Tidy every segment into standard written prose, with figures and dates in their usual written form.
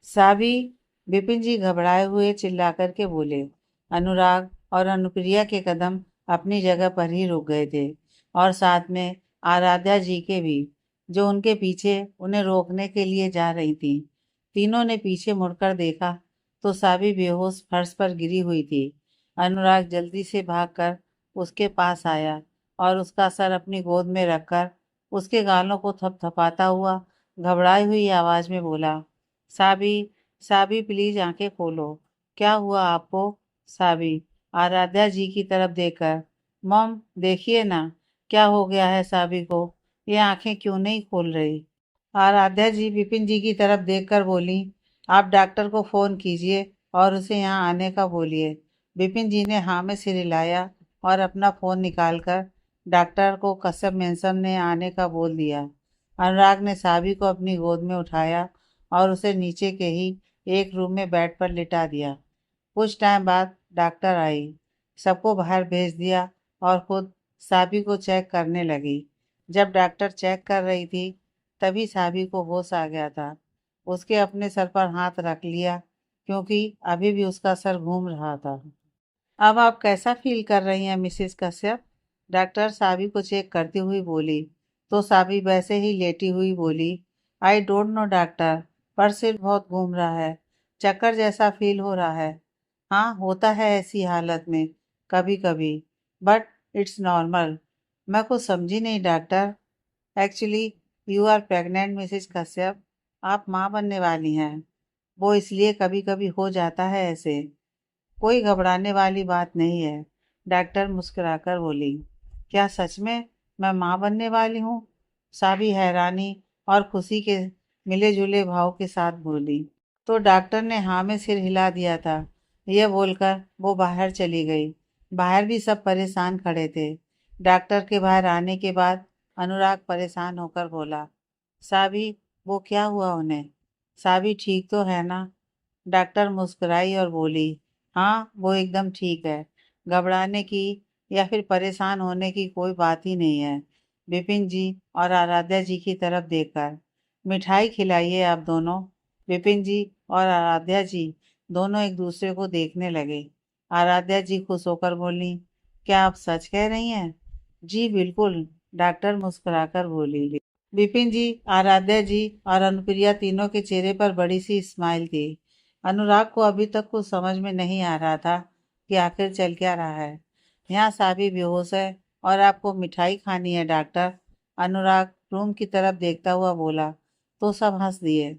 साबी, विपिन जी घबराए हुए चिल्लाकर के बोले। अनुराग और अनुप्रिया के कदम अपनी जगह पर ही रुक गए थे और साथ में आराध्या जी के भी, जो उनके पीछे उन्हें रोकने के लिए जा रही थी। तीनों ने पीछे मुड़कर देखा तो साबी बेहोश फर्श पर गिरी हुई थी। अनुराग जल्दी से भागकर उसके पास आया और उसका सर अपनी गोद में रखकर उसके गालों को थपथपाता हुआ घबराई हुई आवाज में बोला, साबी, साबी प्लीज आंखें खोलो। क्या हुआ आपको? साबी आराध्या जी की तरफ देखकर, मॉम देखिए ना, क्या हो गया है साबी को, ये आंखें क्यों नहीं खोल रही? आराध्या जी विपिन जी की तरफ देखकर बोली, आप डॉक्टर को फोन कीजिए और उसे यहाँ आने का बोलिए। विपिन जी ने हाँ में सिर हिलाया और अपना फोन निकालकर डॉक्टर को कसम मेंशन ने आने का बोल दिया। अनुराग ने साबी को अपनी गोद में उठाया और उसे नीचे के ही एक रूम में बेड पर लिटा दिया। कुछ टाइम बाद डॉक्टर आई, सबको बाहर भेज दिया और खुद साबी को चेक करने लगी। जब डॉक्टर चेक कर रही थी तभी साबी को होश आ गया था। उसके अपने सर पर हाथ रख लिया क्योंकि अभी भी उसका सर घूम रहा था। अब आप कैसा फील कर रही हैं मिसेस कश्यप? डॉक्टर साबी को चेक करती हुई बोली। तो साबी वैसे ही लेटी हुई बोली, आई डोंट नो डॉक्टर, पर सिर बहुत घूम रहा है, चक्कर जैसा फील हो रहा है। हाँ, होता है ऐसी हालत में कभी कभी, बट इट्स नॉर्मल। मैं कुछ समझी नहीं doctor. Actually you are pregnant Mrs Kashyap, आप माँ बनने वाली हैं। वो इसलिए कभी कभी हो जाता है ऐसे, कोई घबराने वाली बात नहीं है। डॉक्टर मुस्कुराकर बोली, क्या सच में मैं माँ बनने वाली हूँ? साबी हैरानी और खुशी के मिले जुले भाव के साथ बोली। तो डॉक्टर ने हाँ में सिर हिला दिया था। यह बोलकर वो बाहर चली गई। बाहर भी सब परेशान खड़े थे। डॉक्टर के बाहर आने के बाद अनुराग परेशान होकर बोला, साबी, वो क्या हुआ उन्हें? साबी ठीक तो है ना? डॉक्टर मुस्कुराई और बोली, हाँ वो एकदम ठीक है, घबराने की या फिर परेशान होने की कोई बात ही नहीं है। विपिन जी और आराध्या जी की तरफ देखकर, मिठाई खिलाइए आप दोनों। विपिन जी और आराध्या जी दोनों एक दूसरे को देखने लगे। आराध्या जी खुश होकर बोली, क्या आप सच कह रही हैं? जी बिल्कुल, डॉक्टर मुस्कुराकर बोली। विपिन जी, आराध्या जी और अनुप्रिया तीनों के चेहरे पर बड़ी सी स्माइल थी। अनुराग को अभी तक कुछ समझ में नहीं आ रहा था कि आखिर चल क्या रहा है। यहाँ साबी बेहोश है और आपको मिठाई खानी है डॉक्टर। अनुराग रूम की तरफ देखता हुआ बोला। तो सब हंस दिए।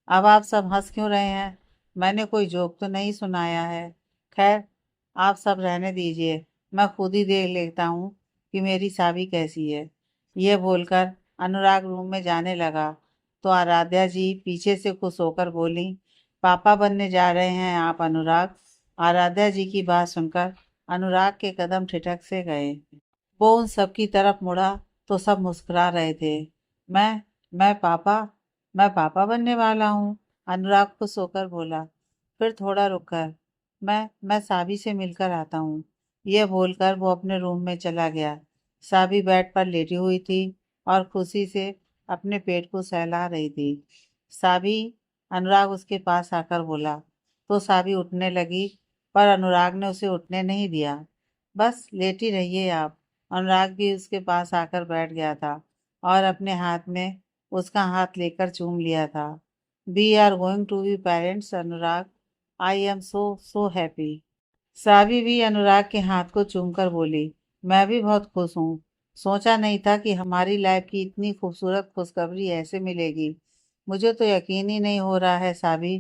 अब आप सब हंस क्यों रहे हैं? मैंने कोई जोक तो नहीं सुनाया है। खैर, आप सब रहने दीजिए, मैं खुद ही देख लेता हूँ कि मेरी साबी कैसी है। यह बोलकर अनुराग रूम में जाने लगा तो आराध्या जी पीछे से खुश होकर बोली, पापा बनने जा रहे हैं आप अनुराग। आराध्या जी की बात सुनकर अनुराग के कदम ठिठक से गए। वो उन सब की तरफ मुड़ा तो सब मुस्कुरा रहे थे। मैं मैं पापा मैं पापा बनने वाला हूँ। अनुराग खुश होकर बोला। फिर थोड़ा रुककर, मैं साबी से मिलकर आता हूँ। यह बोलकर वो अपने रूम में चला गया। साबी बेड पर लेटी हुई थी और खुशी से अपने पेट को सहला रही थी। साबी, अनुराग उसके पास आकर बोला। तो साबी उठने लगी पर अनुराग ने उसे उठने नहीं दिया। बस लेटी रहिए आप। अनुराग भी उसके पास आकर बैठ गया था और अपने हाथ में उसका हाथ लेकर चूम लिया था। We are going to be parents Anurag, I am so so happy. Sabi भी अनुराग के हाथ को चूमकर बोली, मैं भी बहुत खुश हूँ। सोचा नहीं था कि हमारी लाइफ की इतनी खूबसूरत खुशखबरी ऐसे मिलेगी। मुझे तो यकीन ही नहीं हो रहा है साबी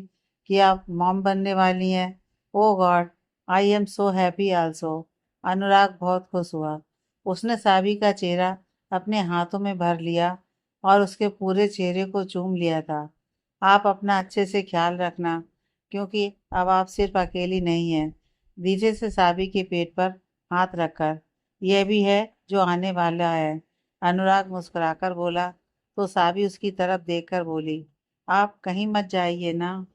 कि आप मॉम बनने वाली हैं। Oh god, I am so happy also. Anurag बहुत खुश हुआ। उसने साबी का चेहरा अपने हाथों में भर लिया और उसके पूरे चेहरे को चूम लिया था। आप अपना अच्छे से ख्याल रखना क्योंकि अब आप सिर्फ अकेली नहीं हैं। धीरे से साबी के पेट पर हाथ रखकर, यह भी है जो आने वाला है। अनुराग मुस्कुराकर बोला तो साबी उसकी तरफ देखकर बोली, आप कहीं मत जाइए ना।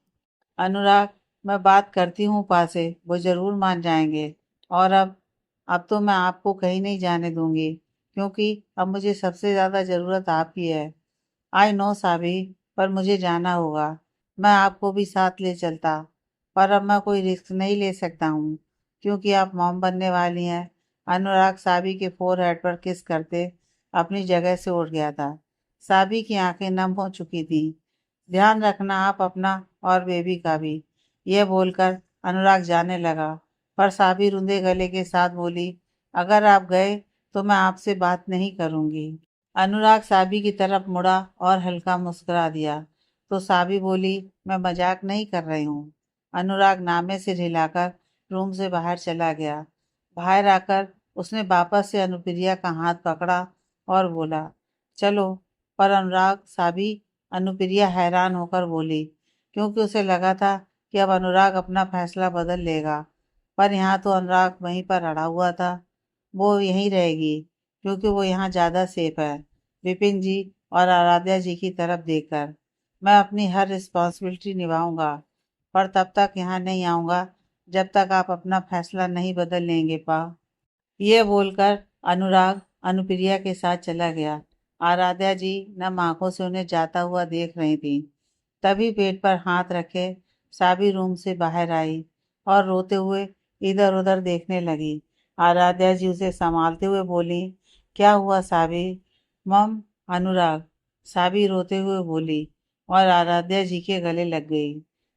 अनुराग, मैं बात करती हूँ पा से, वो जरूर मान जाएंगे। और अब तो मैं आपको कहीं नहीं जाने दूंगी क्योंकि अब मुझे सबसे ज़्यादा ज़रूरत आपकी है। आई नो साबी, पर मुझे जाना होगा। मैं आपको भी साथ ले चलता, पर अब मैं कोई रिस्क नहीं ले सकता हूँ क्योंकि आप मॉम बनने वाली हैं। अनुराग साबी के फोरहेड पर किस करते अपनी जगह से उठ गया था। साबी की आंखें नम हो चुकी थीं। ध्यान रखना आप अपना और बेबी का भी, यह बोलकर अनुराग जाने लगा। पर साबी रुंधे गले के साथ बोली, अगर आप गए तो मैं आपसे बात नहीं करूंगी। अनुराग साबी की तरफ मुड़ा और हल्का मुस्कुरा दिया। तो साबी बोली, मैं मजाक नहीं कर रही हूँ। अनुराग नामे से हिलाकर रूम से बाहर चला गया। बाहर आकर उसने वापस से अनुप्रिया का हाथ पकड़ा और बोला, चलो। पर अनुराग साबी, अनुप्रिया हैरान होकर बोली, क्योंकि उसे लगा था कि अब अनुराग अपना फैसला बदल लेगा। पर यहाँ तो अनुराग वहीं पर अड़ा हुआ था। वो यहीं रहेगी क्योंकि वो यहाँ ज़्यादा सेफ है। विपिन जी और आराध्या जी की तरफ देखकर, मैं अपनी हर रिस्पॉन्सिबिलिटी निभाऊंगा, पर तब तक यहाँ नहीं आऊँगा जब तक आप अपना फैसला नहीं बदल लेंगे पा। ये बोलकर अनुराग अनुप्रिया के साथ चला गया। आराध्या जी नम आंखों से उन्हें जाता हुआ देख रही थी। तभी पेट पर हाथ रखे साबी रूम से बाहर आई और रोते हुए इधर उधर देखने लगी। आराध्या जी उसे संभालते हुए बोली, क्या हुआ साबी? मम, अनुराग, साबी रोते हुए बोली और आराध्या जी के गले लग गई।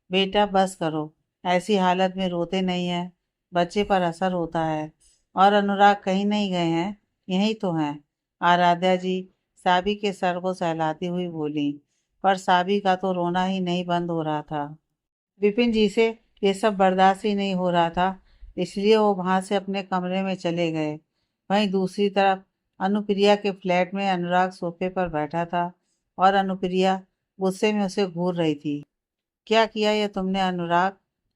बेटा बस करो, ऐसी हालत में रोते नहीं है, बच्चे पर असर होता है। और अनुराग कहीं नहीं गए हैं, यहीं तो हैं। आराध्या जी साबी के सर को सहलाती हुई बोली। पर साबी का तो रोना ही नहीं बंद हो रहा था। विपिन जी से ये सब बर्दाश्त ही नहीं हो रहा था, इसलिए वो वहां से अपने कमरे में चले गए। वहीं दूसरी तरफ अनुप्रिया के फ्लैट में अनुराग सोफे पर बैठा था और अनुप्रिया गुस्से में उसे घूर रही थी। क्या किया ये तुमने अनुराग?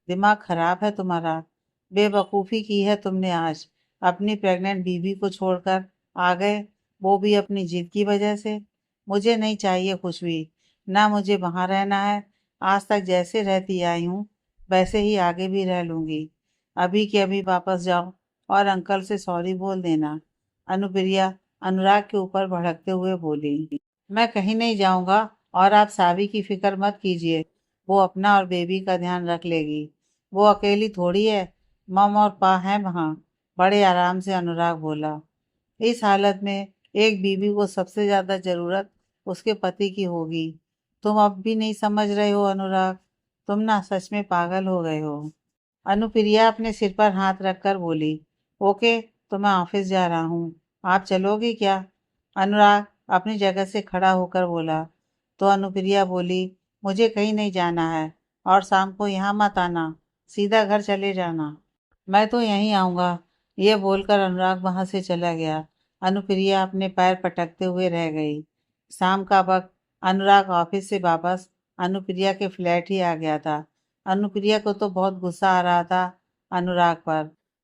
दिमाग खराब है तुम्हारा? बेवकूफ़ी की है तुमने आज। अपनी प्रेग्नेंट बीवी को छोड़कर आ गए, वो भी अपनी जिद की वजह से। मुझे नहीं चाहिए कुछ भी, ना मुझे वहाँ रहना है। आज तक जैसे रहती आई हूँ वैसे ही आगे भी रह लूँगी। अभी के अभी वापस जाओ और अंकल से सॉरी बोल देना। अनुप्रिया अनुराग के ऊपर भड़कते हुए बोली, मैं कहीं नहीं जाऊँगा और आप सावी की फिक्र मत कीजिए। वो अपना और बेबी का ध्यान रख लेगी। वो अकेली थोड़ी है, मम और पा हैं वहाँ। बड़े आराम से अनुराग बोला। इस हालत में एक बीवी को सबसे ज्यादा जरूरत उसके पति की होगी। तुम अब भी नहीं समझ रहे हो अनुराग? तुम ना सच में पागल हो गए हो। अनुप्रिया अपने सिर पर हाथ रखकर बोली, ओके, तो मैं ऑफिस जा रहा हूँ, आप चलोगी क्या? अनुराग अपनी जगह से खड़ा होकर बोला। तो अनुप्रिया बोली, मुझे कहीं नहीं जाना है और शाम को यहाँ मत आना, सीधा घर चले जाना। मैं तो यहीं आऊँगा। ये बोलकर अनुराग वहां से चला गया। अनुप्रिया अपने पैर पटकते हुए रह गई। शाम का वक्त अनुराग ऑफिस से वापस अनुप्रिया के फ्लैट ही आ गया था। अनुप्रिया को तो बहुत गुस्सा आ रहा था अनुराग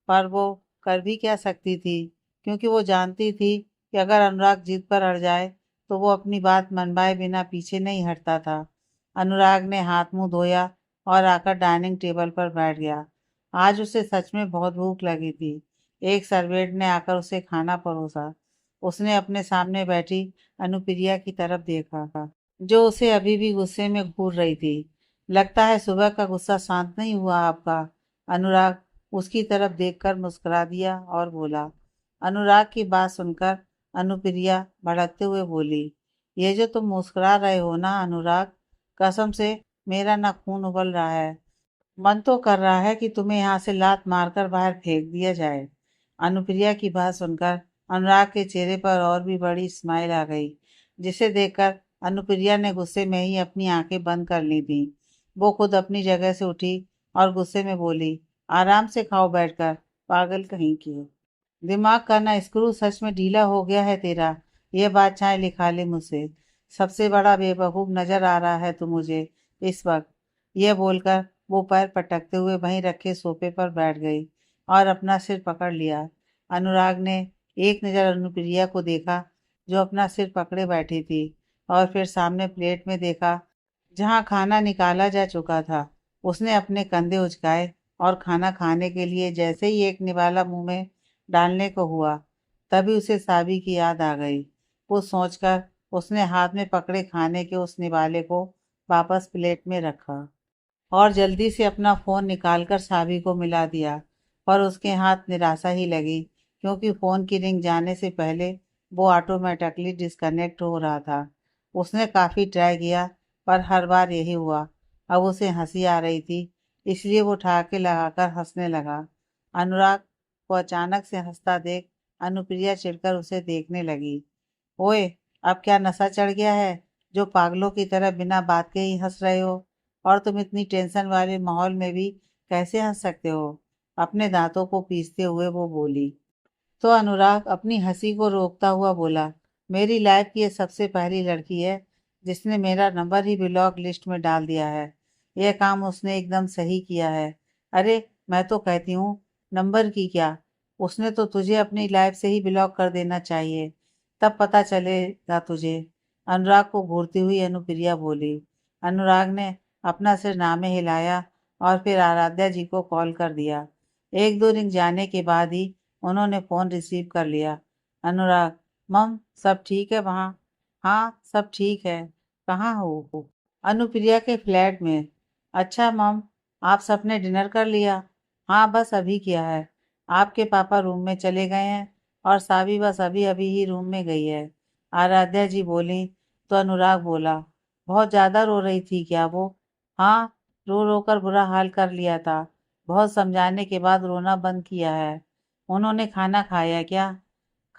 पर वो कर भी क्या सकती थी, क्योंकि वो जानती थी कि अगर अनुराग जिद पर अड़ जाए तो वो अपनी बात मनवाए बिना पीछे नहीं हटता था। अनुराग ने हाथ मुंह धोया और आकर डाइनिंग टेबल पर बैठ गया। आज उसे सच में बहुत भूख लगी थी। एक सर्वेंट ने आकर उसे खाना परोसा। उसने अपने सामने बैठी अनुप्रिया की तरफ देखा, जो उसे अभी भी गुस्से में घूर रही थी। लगता है सुबह का गुस्सा शांत नहीं हुआ आपका। अनुराग उसकी तरफ देखकर मुस्कुरा दिया और बोला। अनुराग की बात सुनकर अनुप्रिया भड़कते हुए बोली, ये जो तुम मुस्कुरा रहे हो ना अनुराग, कसम से मेरा ना खून उबल रहा है। मन तो कर रहा है कि तुम्हें यहाँ से लात मारकर बाहर फेंक दिया जाए। अनुप्रिया की बात सुनकर अनुराग के चेहरे पर और भी बड़ी स्माइल आ गई, जिसे देखकर अनुप्रिया ने गुस्से में ही अपनी आंखें बंद कर ली थी। वो खुद अपनी जगह से उठी और गुस्से में बोली, आराम से खाओ बैठकर, पागल कहीं की। दिमाग का ना स्क्रू सच में ढीला हो गया है तेरा। ये बात चाहे लिखा ले मुझसे। सबसे बड़ा बेवकूफ नजर आ रहा है तू मुझे इस वक्त। यह बोलकर वो पैर पटकते हुए वहीं रखे सोफे पर बैठ गई और अपना सिर पकड़ लिया। अनुराग ने एक नज़र अनुप्रिया को देखा, जो अपना सिर पकड़े बैठी थी, और फिर सामने प्लेट में देखा जहाँ खाना निकाला जा चुका था। उसने अपने कंधे उचकाए और खाना खाने के लिए जैसे ही एक निवाला मुंह में डालने को हुआ, तभी उसे साबी की याद आ गई। वो सोचकर उसने हाथ में पकड़े खाने के उस निवाले को वापस प्लेट में रखा और जल्दी से अपना फ़ोन निकालकर साबी को मिला दिया। पर उसके हाथ निराशा ही लगी, क्योंकि फ़ोन की रिंग जाने से पहले वो ऑटोमेटिकली डिस्कनेक्ट हो रहा था। उसने काफ़ी ट्राई किया, पर हर बार यही हुआ। अब उसे हंसी आ रही थी, इसलिए वो ठहाके लगाकर हंसने लगा। अनुराग को अचानक से हंसता देख अनुप्रिया चिढ़कर उसे देखने लगी। ओए, अब क्या नशा चढ़ गया है जो पागलों की तरह बिना बात के ही हंस रहे हो? और तुम इतनी टेंशन वाले माहौल में भी कैसे हंस सकते हो? अपने दांतों को पीसते हुए वो बोली। तो अनुराग अपनी हंसी को रोकता हुआ बोला, मेरी लाइफ की ये सबसे पहली लड़की है जिसने मेरा नंबर ही ब्लॉक लिस्ट में डाल दिया है। यह काम उसने एकदम सही किया है। अरे, मैं तो कहती हूँ, नंबर की क्या, उसने तो तुझे अपनी लाइफ से ही ब्लॉक कर देना चाहिए, तब पता चलेगा तुझे। अनुराग को घूरती हुई अनुप्रिया बोली। अनुराग ने अपना सिर नामे हिलाया और फिर आराध्या जी को कॉल कर दिया। एक दो रिंग जाने के बाद ही उन्होंने फ़ोन रिसीव कर लिया। अनुराग, मम, सब ठीक है वहाँ? हाँ, सब ठीक है। कहाँ हो? अनुप्रिया के फ्लैट में। अच्छा मम, आप सबने डिनर कर लिया? हाँ, बस अभी किया है। आपके पापा रूम में चले गए हैं और साबी बस अभी अभी ही रूम में गई है। आराध्या जी बोली। तो अनुराग बोला, बहुत ज़्यादा रो रही थी क्या वो? हाँ, रो रो कर बुरा हाल कर लिया था। बहुत समझाने के बाद रोना बंद किया है। उन्होंने खाना खाया क्या?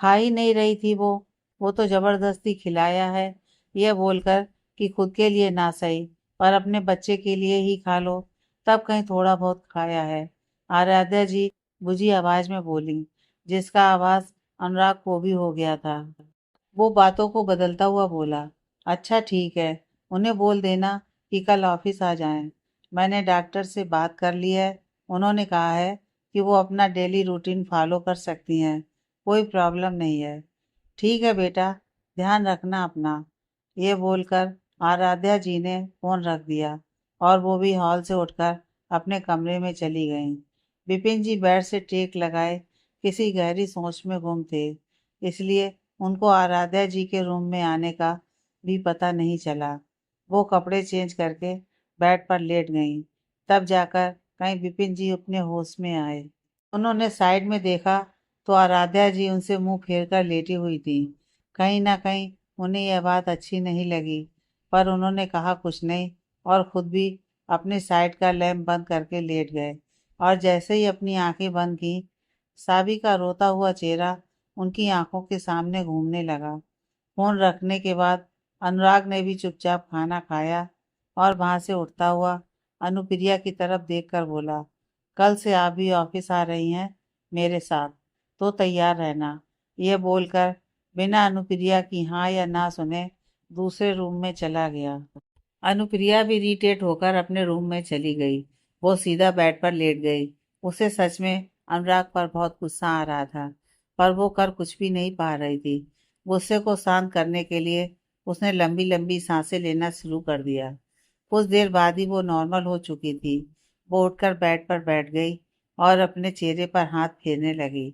खा ही नहीं रही थी वो तो ज़बरदस्ती खिलाया है, यह बोलकर कि खुद के लिए ना सही, पर अपने बच्चे के लिए ही खा लो, तब कहीं थोड़ा बहुत खाया है। आराध्या जी बुझी आवाज़ में बोली, जिसका आवाज़ अनुराग को भी हो गया था। वो बातों को बदलता हुआ बोला, अच्छा ठीक है, उन्हें बोल देना कि कल ऑफिस आ जाएं। मैंने डॉक्टर से बात कर ली है, उन्होंने कहा है कि वो अपना डेली रूटीन फॉलो कर सकती हैं, कोई प्रॉब्लम नहीं है। ठीक है बेटा, ध्यान रखना अपना। ये बोलकर आराध्या जी ने फोन रख दिया और वो भी हॉल से उठकर अपने कमरे में चली गईं। विपिन जी बेड से टेक लगाए किसी गहरी सोच में गुम थे, इसलिए उनको आराध्या जी के रूम में आने का भी पता नहीं चला। वो कपड़े चेंज करके बेड पर लेट गईं। तब जाकर कहीं विपिन जी अपने होश में आए। उन्होंने साइड में देखा तो आराध्या जी उनसे मुंह फेर कर लेटी हुई थी। कहीं ना कहीं उन्हें यह बात अच्छी नहीं लगी, पर उन्होंने कहा कुछ नहीं और खुद भी अपने साइड का लैंप बंद करके लेट गए। और जैसे ही अपनी आंखें बंद की, साबी का रोता हुआ चेहरा उनकी आंखों के सामने घूमने लगा। फोन रखने के बाद अनुराग ने भी चुपचाप खाना खाया और वहां से उठता हुआ अनुप्रिया की तरफ देखकर बोला, कल से आप भी ऑफिस आ रही हैं मेरे साथ, तो तैयार रहना। यह बोलकर बिना अनुप्रिया की हाँ या ना सुने दूसरे रूम में चला गया। अनुप्रिया भी इरिटेट होकर अपने रूम में चली गई। वो सीधा बेड पर लेट गई। उसे सच में अनुराग पर बहुत गुस्सा आ रहा था, पर वो कर कुछ भी नहीं पा रही थी। गुस्से को शांत करने के लिए उसने लंबी लंबी सांसें लेना शुरू कर दिया। कुछ देर बाद ही वो नॉर्मल हो चुकी थी। वो उठकर बेड पर बैठ गई और अपने चेहरे पर हाथ फेरने लगी।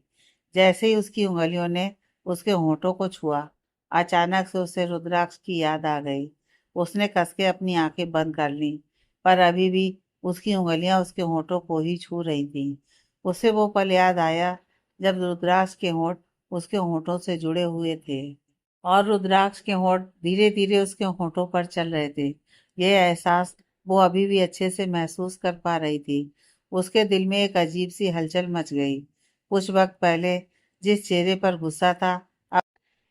जैसे ही उसकी उंगलियों ने उसके होठों को छुआ, अचानक से उसे रुद्राक्ष की याद आ गई। उसने कस के अपनी आंखें बंद कर लीं, पर अभी भी उसकी उंगलियां उसके होठों को ही छू रही थीं। उसे वो पल याद आया जब रुद्राक्ष के होठ उसके होठों से जुड़े हुए थे और रुद्राक्ष के होठ धीरे धीरे उसके होठों पर चल रहे थे। यह एहसास वो अभी भी अच्छे से महसूस कर पा रही थी। उसके दिल में एक अजीब सी हलचल मच गई। कुछ वक्त पहले जिस चेहरे पर गुस्सा था,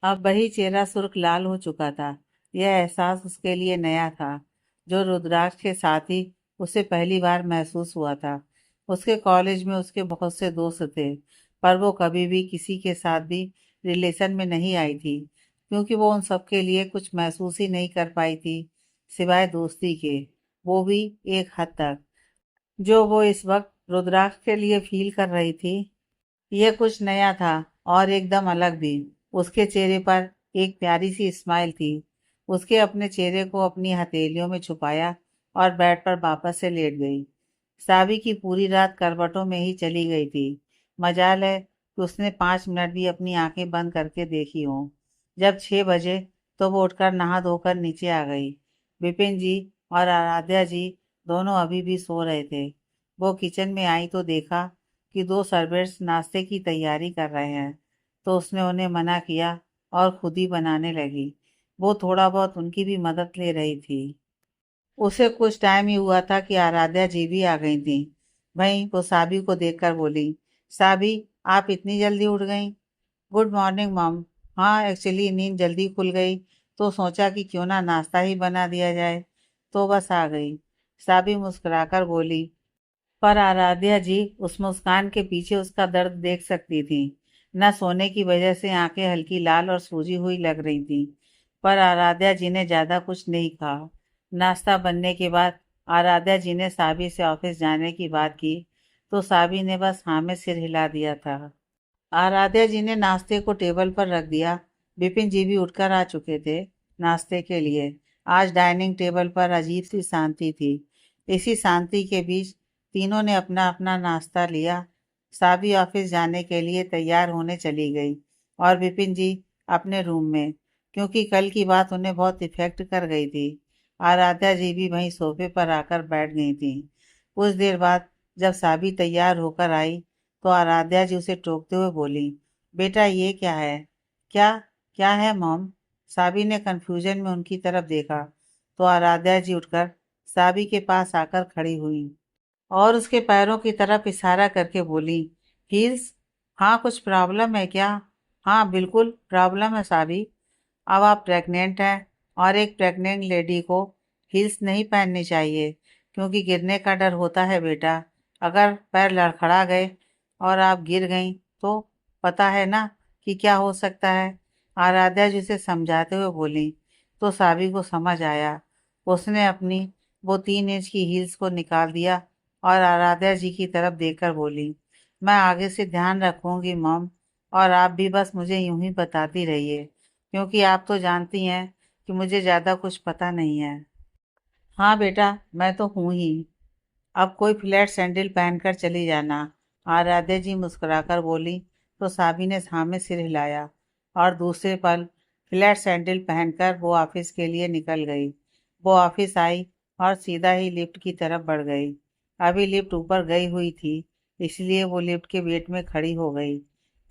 अब वही चेहरा सुर्ख लाल हो चुका था। यह एहसास उसके लिए नया था, जो रुद्राक्ष के साथ ही उसे पहली बार महसूस हुआ था। उसके कॉलेज में उसके बहुत से दोस्त थे, पर वो कभी भी किसी के साथ भी रिलेशन में नहीं आई थी, क्योंकि वो उन सब के लिए कुछ महसूस ही नहीं कर पाई थी, सिवाय दोस्ती के, वो भी एक हद तक। जो वो इस वक्त रुद्राक्ष के लिए फील कर रही थी, यह कुछ नया था और एकदम अलग भी। उसके चेहरे पर एक प्यारी सी स्माइल थी। उसके अपने चेहरे को अपनी हथेलियों में छुपाया और बेड पर वापस से लेट गई। सावी की पूरी रात करवटों में ही चली गई थी। मजाल है कि उसने 5 मिनट भी अपनी आंखें बंद करके देखी हों। जब 6 बजे तो वो उठकर नहा धोकर नीचे आ गई। विपिन जी और आराध्या जी दोनों अभी भी सो रहे थे। वो किचन में आई तो देखा कि दो सर्वेंट्स नाश्ते की तैयारी कर रहे हैं, तो उसने उन्हें मना किया और खुद ही बनाने लगी। वो थोड़ा बहुत उनकी भी मदद ले रही थी। उसे कुछ टाइम ही हुआ था कि आराध्या जी भी आ गई थी। वहीं वो साबी को देखकर बोली, साबी, आप इतनी जल्दी उठ गई? Good morning mom. हाँ, एक्चुअली नींद जल्दी खुल गई, तो सोचा कि क्यों ना नाश्ता ही बना दिया जाए, तो बस आ गई। साबी मुस्कुराकर बोली। पर आराध्या जी उस मुस्कान के पीछे उसका दर्द देख सकती थी। न सोने की वजह से आंखें हल्की लाल और सूजी हुई लग रही थी। पर आराध्या जी ने ज्यादा कुछ नहीं कहा। नाश्ता बनने के बाद आराध्या जी ने साबी से ऑफिस जाने की बात की, तो साबी ने बस हाँ में सिर हिला दिया था। आराध्या जी ने नाश्ते को टेबल पर रख दिया। विपिन जी भी उठकर आ चुके थे नाश्ते के लिए। आज डाइनिंग टेबल पर अजीब सी शांति थी। इसी शांति के बीच तीनों ने अपना अपना नाश्ता लिया। साबी ऑफिस जाने के लिए तैयार होने चली गई और विपिन जी अपने रूम में, क्योंकि कल की बात उन्हें बहुत इफेक्ट कर गई थी। आराध्या जी भी वहीं सोफे पर आकर बैठ गई थी। कुछ देर बाद जब साबी तैयार होकर आई, तो आराध्या जी उसे टोकते हुए बोली, बेटा ये क्या है? क्या? क्या है मॉम? साबी ने कंफ्यूजन में उनकी तरफ देखा, तो आराध्या जी उठकर साबी के पास आकर खड़ी हुई और उसके पैरों की तरफ इशारा करके बोली, हील्स? हाँ, कुछ प्रॉब्लम है क्या? हाँ, बिल्कुल प्रॉब्लम है साबी। अब आप प्रेग्नेंट हैं और एक प्रेग्नेंट लेडी को हील्स नहीं पहननी चाहिए, क्योंकि गिरने का डर होता है बेटा। अगर पैर लड़खड़ा गए और आप गिर गईं तो पता है ना कि क्या हो सकता है। आराध्या जी से समझाते हुए बोली, तो साबी को समझ आया। उसने अपनी वो 3 इंच की हील्स को निकाल दिया और आराध्या जी की तरफ देखकर बोली, मैं आगे से ध्यान रखूंगी मॉम, और आप भी बस मुझे यूं ही बताती रहिए, क्योंकि आप तो जानती हैं कि मुझे ज़्यादा कुछ पता नहीं है। हाँ बेटा, मैं तो हूँ ही। अब कोई फ्लैट सैंडल पहनकर चली जाना। आराध्या जी मुस्कुराकर बोली, तो साबी ने हाँ में सिर हिलाया और दूसरे पल फ्लैट सैंडल पहनकर वो ऑफिस के लिए निकल गई। वो ऑफिस आई और सीधा ही लिफ्ट की तरफ बढ़ गई। अभी लिफ्ट ऊपर गई हुई थी, इसलिए वो लिफ्ट के गेट में खड़ी हो गई।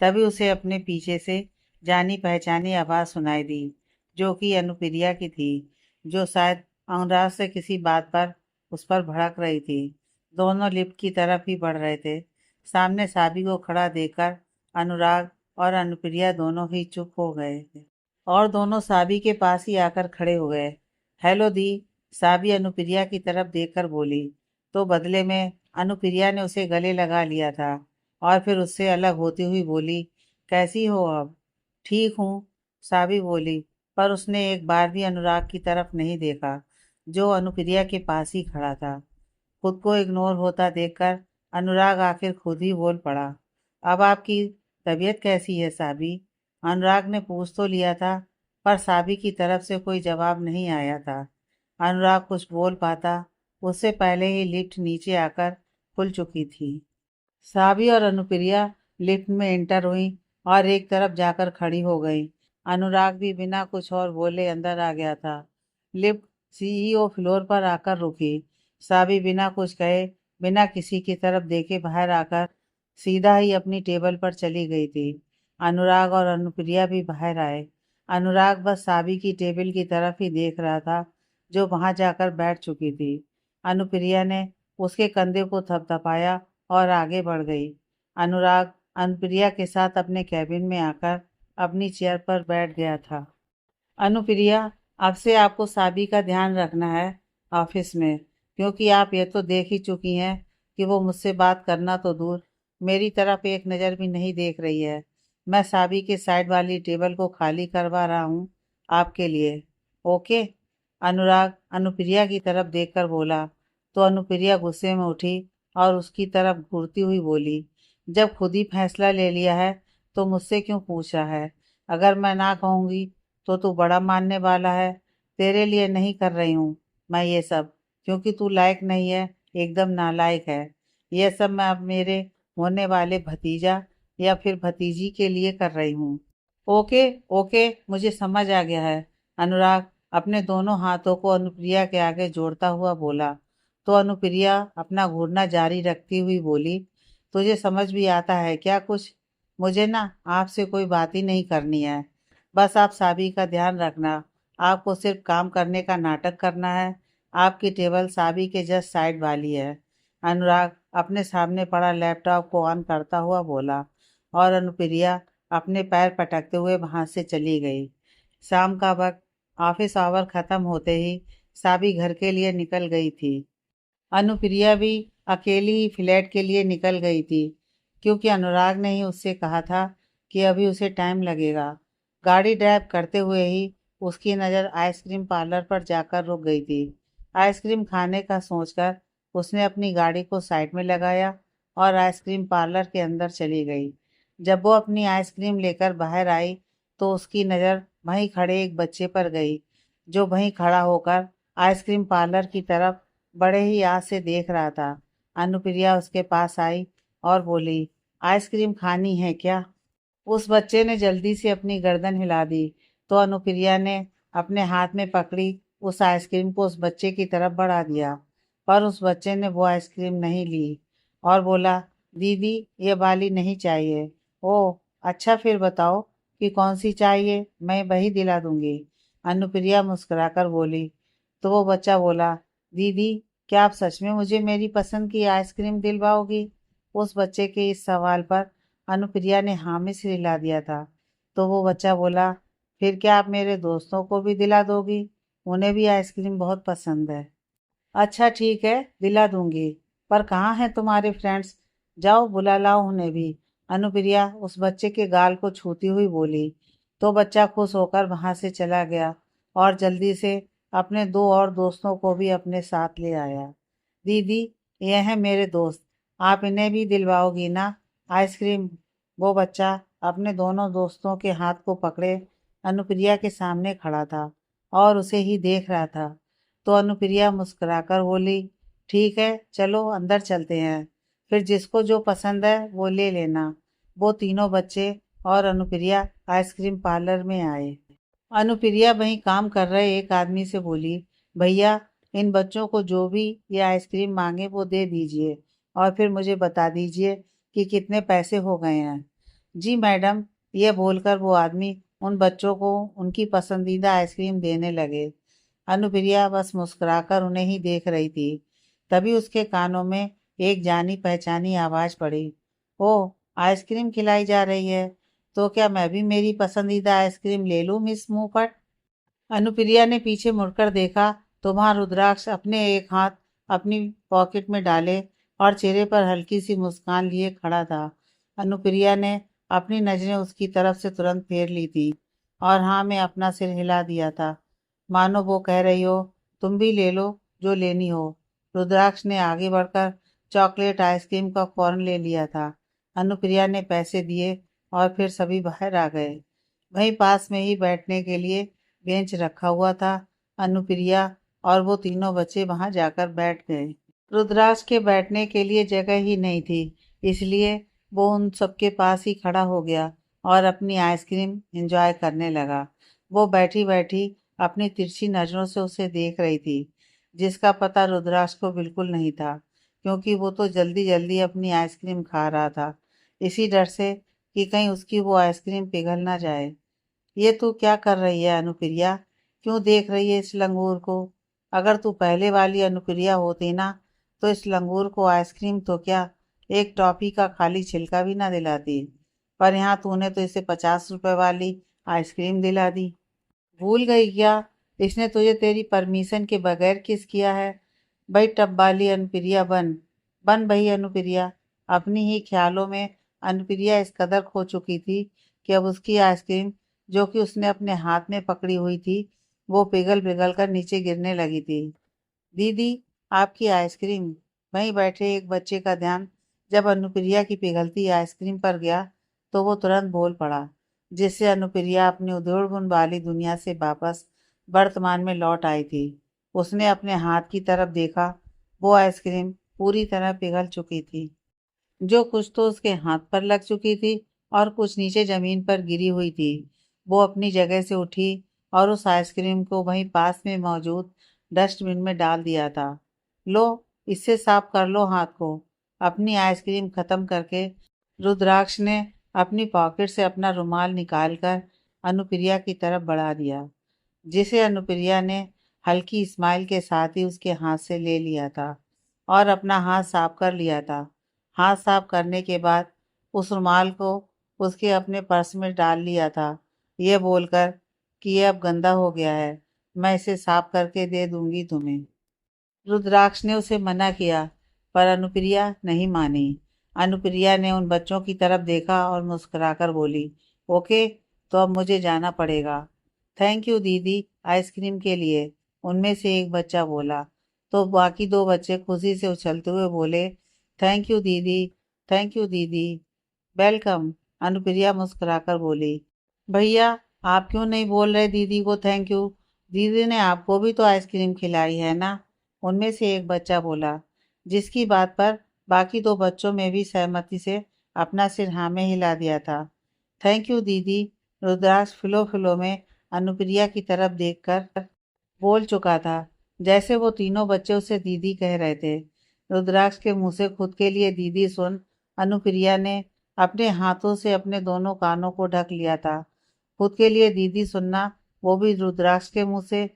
तभी उसे अपने पीछे से जानी पहचानी आवाज़ सुनाई दी, जो कि अनुप्रिया की थी, जो शायद अनुराग से किसी बात पर उस पर भड़क रही थी। दोनों लिफ्ट की तरफ ही बढ़ रहे थे। सामने साबी को खड़ा देखकर अनुराग और अनुप्रिया दोनों ही चुप हो गए थे और दोनों साबी के पास ही आकर खड़े हो गए। हेलो दी। साबी अनुप्रिया की तरफ देखकर बोली, तो बदले में अनुप्रिया ने उसे गले लगा लिया था और फिर उससे अलग होती हुई बोली, कैसी हो अब? ठीक हूँ, साबी बोली, पर उसने एक बार भी अनुराग की तरफ नहीं देखा, जो अनुप्रिया के पास ही खड़ा था। खुद को इग्नोर होता देखकर अनुराग आखिर खुद ही बोल पड़ा, अब आपकी तबीयत कैसी है साबी? अनुराग ने पूछ तो लिया था, पर साबी की तरफ से कोई जवाब नहीं आया था। अनुराग कुछ बोल पाता उससे पहले ही लिफ्ट नीचे आकर खुल चुकी थी। साबी और अनुप्रिया लिफ्ट में एंटर हुई और एक तरफ जाकर खड़ी हो गई। अनुराग भी बिना कुछ और बोले अंदर आ गया था। लिफ्ट सीईओ फ्लोर पर आकर रुकी। साबी बिना कुछ कहे, बिना किसी की तरफ देखे बाहर आकर सीधा ही अपनी टेबल पर चली गई थी। अनुराग और अनुप्रिया भी बाहर आए। अनुराग बस साबी की टेबल की तरफ ही देख रहा था, जो वहां जाकर बैठ चुकी थी। अनुप्रिया ने उसके कंधे को थपथपाया और आगे बढ़ गई। अनुराग अनुप्रिया के साथ अपने कैबिन में आकर अपनी चेयर पर बैठ गया था। अनुप्रिया, अब से आपको साबी का ध्यान रखना है ऑफिस में, क्योंकि आप ये तो देख ही चुकी हैं कि वो मुझसे बात करना तो दूर, मेरी तरफ एक नज़र भी नहीं देख रही है। मैं साबी के साइड वाली टेबल को खाली करवा रहा हूँ आपके लिए। ओके? अनुराग अनुप्रिया की तरफ देखकर बोला, तो अनुप्रिया गुस्से में उठी और उसकी तरफ घूरती हुई बोली, जब खुद ही फैसला ले लिया है तो मुझसे क्यों पूछा है? अगर मैं ना कहूँगी तो तू बड़ा मानने वाला है। तेरे लिए नहीं कर रही हूँ मैं ये सब, क्योंकि तू लायक नहीं है, एकदम नालायक है। ये सब मैं अब मेरे होने वाले भतीजा या फिर भतीजी के लिए कर रही हूँ। ओके, ओके, मुझे समझ आ गया है अनुराग, अपने दोनों हाथों को अनुप्रिया के आगे जोड़ता हुआ बोला। तो अनुप्रिया अपना घूरना जारी रखती हुई बोली, तुझे समझ भी आता है क्या कुछ? मुझे ना आपसे कोई बात ही नहीं करनी है। बस आप साबी का ध्यान रखना। आपको सिर्फ काम करने का नाटक करना है। आपकी टेबल साबी के जस्ट साइड वाली है। अनुराग अपने सामने पड़ा लैपटॉप को ऑन करता हुआ बोला और अनुप्रिया अपने पैर पटकते हुए वहां से चली गई। शाम का वक्त, ऑफिस आवर खत्म होते ही साबी घर के लिए निकल गई थी। अनुप्रिया भी अकेली ही फ्लैट के लिए निकल गई थी, क्योंकि अनुराग ने ही उससे कहा था कि अभी उसे टाइम लगेगा। गाड़ी ड्राइव करते हुए ही उसकी नज़र आइसक्रीम पार्लर पर जाकर रुक गई थी। आइसक्रीम खाने का सोचकर उसने अपनी गाड़ी को साइड में लगाया और आइसक्रीम पार्लर के अंदर चली गई। जब वो अपनी आइसक्रीम लेकर बाहर आई तो उसकी नज़र वहीं खड़े एक बच्चे पर गई, जो वहीं खड़ा होकर आइसक्रीम पार्लर की तरफ बड़े ही आस से देख रहा था। अनुप्रिया उसके पास आई और बोली, आइसक्रीम खानी है क्या? उस बच्चे ने जल्दी से अपनी गर्दन हिला दी, तो अनुप्रिया ने अपने हाथ में पकड़ी उस आइसक्रीम को उस बच्चे की तरफ बढ़ा दिया। पर उस बच्चे ने वो आइसक्रीम नहीं ली और बोला, दीदी ये वाली नहीं चाहिए। ओह अच्छा, फिर बताओ कि कौन सी चाहिए, मैं वही दिला दूंगी। अनुप्रिया मुस्कुराकर बोली। तो वो बच्चा बोला, दीदी क्या आप सच में मुझे मेरी पसंद की आइसक्रीम दिलवाओगी? उस बच्चे के इस सवाल पर अनुप्रिया ने हाँ में सिर हिला दिया था। तो वो बच्चा बोला, फिर क्या आप मेरे दोस्तों को भी दिला दोगी? उन्हें भी आइसक्रीम बहुत पसंद है। अच्छा ठीक है, दिला दूंगी। पर कहाँ हैं तुम्हारे फ्रेंड्स? जाओ बुला लाओ उन्हें भी। अनुप्रिया उस बच्चे के गाल को छूती हुई बोली। तो बच्चा खुश होकर वहां से चला गया और जल्दी से अपने दो और दोस्तों को भी अपने साथ ले आया। दीदी ये हैं मेरे दोस्त, आप इन्हें भी दिलवाओगी ना आइसक्रीम? वो बच्चा अपने दोनों दोस्तों के हाथ को पकड़े अनुप्रिया के सामने खड़ा था और उसे ही देख रहा था। तो अनुप्रिया मुस्कुराकर बोली, ठीक है चलो अंदर चलते हैं, फिर जिसको जो पसंद है वो ले लेना। वो तीनों बच्चे और अनुप्रिया आइसक्रीम पार्लर में आए। अनुप्रिया वहीं काम कर रहे एक आदमी से बोली, भैया इन बच्चों को जो भी ये आइसक्रीम मांगे वो दे दीजिए और फिर मुझे बता दीजिए कि कितने पैसे हो गए हैं। जी मैडम, ये बोलकर वो आदमी उन बच्चों को उनकी पसंदीदा आइसक्रीम देने लगे। अनुप्रिया बस मुस्कुराकर उन्हें ही देख रही थी। तभी उसके कानों में एक जानी पहचानी आवाज पड़ी, ओह आइसक्रीम खिलाई जा रही है, तो क्या मैं भी मेरी पसंदीदा आइसक्रीम ले लूं मिस मुंहफट? अनुप्रिया ने पीछे मुड़कर देखा तो वहां रुद्राक्ष अपने एक हाथ अपनी पॉकेट में डाले और चेहरे पर हल्की सी मुस्कान लिए खड़ा था। अनुप्रिया ने अपनी नजरें उसकी तरफ से तुरंत फेर ली थी और हाँ में अपना सिर हिला दिया था, मानो वो कह रही हो, तुम भी ले लो जो लेनी हो। रुद्राक्ष ने आगे बढ़कर चॉकलेट आइसक्रीम का फौरन ले लिया था। अनुप्रिया ने पैसे दिए और फिर सभी बाहर आ गए। वहीं पास में ही बैठने के लिए बेंच रखा हुआ था। अनुप्रिया और वो तीनों बच्चे वहां जाकर बैठ गए। रुद्राक्ष के बैठने के लिए जगह ही नहीं थी, इसलिए वो उन सबके पास ही खड़ा हो गया और अपनी आइसक्रीम एंजॉय करने लगा। वो बैठी बैठी अपनी तिरछी नजरों से उसे देख रही थी, जिसका पता रुद्राक्ष को बिल्कुल नहीं था, क्योंकि वो तो जल्दी जल्दी अपनी आइसक्रीम खा रहा था, इसी डर से कि कहीं उसकी वो आइसक्रीम पिघल ना जाए। ये तू क्या कर रही है अनुप्रिया? क्यों देख रही है इस लंगूर को? अगर तू पहले वाली अनुप्रिया होती ना, तो इस लंगूर को आइसक्रीम तो क्या, एक टॉफी का खाली छिलका भी ना दिलाती। पर यहाँ तूने तो इसे 50 रुपए वाली आइसक्रीम दिला दी। भूल गई क्या? इसने तुझे तेरी परमिशन के बगैर किस किया है। भाई टब वाली अनुप्रिया बन, बन भाई अनुप्रिया। अपनी ही ख्यालों में अनुप्रिया इस कदर खो चुकी थी कि अब उसकी आइसक्रीम, जो कि उसने अपने हाथ में पकड़ी हुई थी, वो पिघल पिघल कर नीचे गिरने लगी थी। दीदी आपकी आइसक्रीम। वहीं बैठे एक बच्चे का ध्यान जब अनुप्रिया की पिघलती आइसक्रीम पर गया तो वो तुरंत बोल पड़ा, जिससे अनुप्रिया अपनी उधेड़-बुन वाली दुनिया से वापस वर्तमान में लौट आई थी। उसने अपने हाथ की तरफ देखा, वो आइसक्रीम पूरी तरह पिघल चुकी थी। जो कुछ तो उसके हाथ पर लग चुकी थी और कुछ नीचे जमीन पर गिरी हुई थी। वो अपनी जगह से उठी और उस आइसक्रीम को वहीं पास में मौजूद डस्टबिन में डाल दिया था। लो, इससे साफ कर लो हाथ को। अपनी आइसक्रीम खत्म करके रुद्राक्ष ने अपनी पॉकेट से अपना रुमाल निकालकर अनुप्रिया की तरफ बढ़ा दिया, जिसे अनुप्रिया ने हल्की स्माइल के साथ ही उसके हाथ से ले लिया था और अपना हाथ साफ कर लिया था। हाथ साफ करने के बाद उस रुमाल को उसके अपने पर्स में डाल लिया था, यह बोलकर कि यह अब गंदा हो गया है, मैं इसे साफ करके दे दूंगी तुम्हें। रुद्राक्ष ने उसे मना किया, पर अनुप्रिया नहीं मानी। अनुप्रिया ने उन बच्चों की तरफ देखा और मुस्कुराकर बोली, ओके, तो अब मुझे जाना पड़ेगा। थैंक यू दीदी आइसक्रीम के लिए, उनमें से एक बच्चा बोला। तो बाकी दो बच्चे खुशी से उछलते हुए बोले, थैंक यू दीदी, थैंक यू दीदी। वेलकम, अनुप्रिया मुस्कुराकर बोली। भैया, आप क्यों नहीं बोल रहे दीदी को थैंक यू? दीदी ने आपको भी तो आइसक्रीम खिलाई है ना, उनमें से एक बच्चा बोला, जिसकी बात पर बाकी दो बच्चों में भी सहमति से अपना सिर हाँ में हिला दिया था। थैंक यू दीदी, रुद्राक्ष फिलो फिलो में अनुप्रिया की तरफ देखकर बोल चुका था, जैसे वो तीनों बच्चे उसे दीदी कह रहे थे। रुद्राक्ष के मुंह से खुद के लिए दीदी सुन अनुप्रिया ने अपने हाथों से अपने दोनों कानों को ढक लिया था। खुद के लिए दीदी सुनना, वो भी रुद्राक्ष के मुंह से,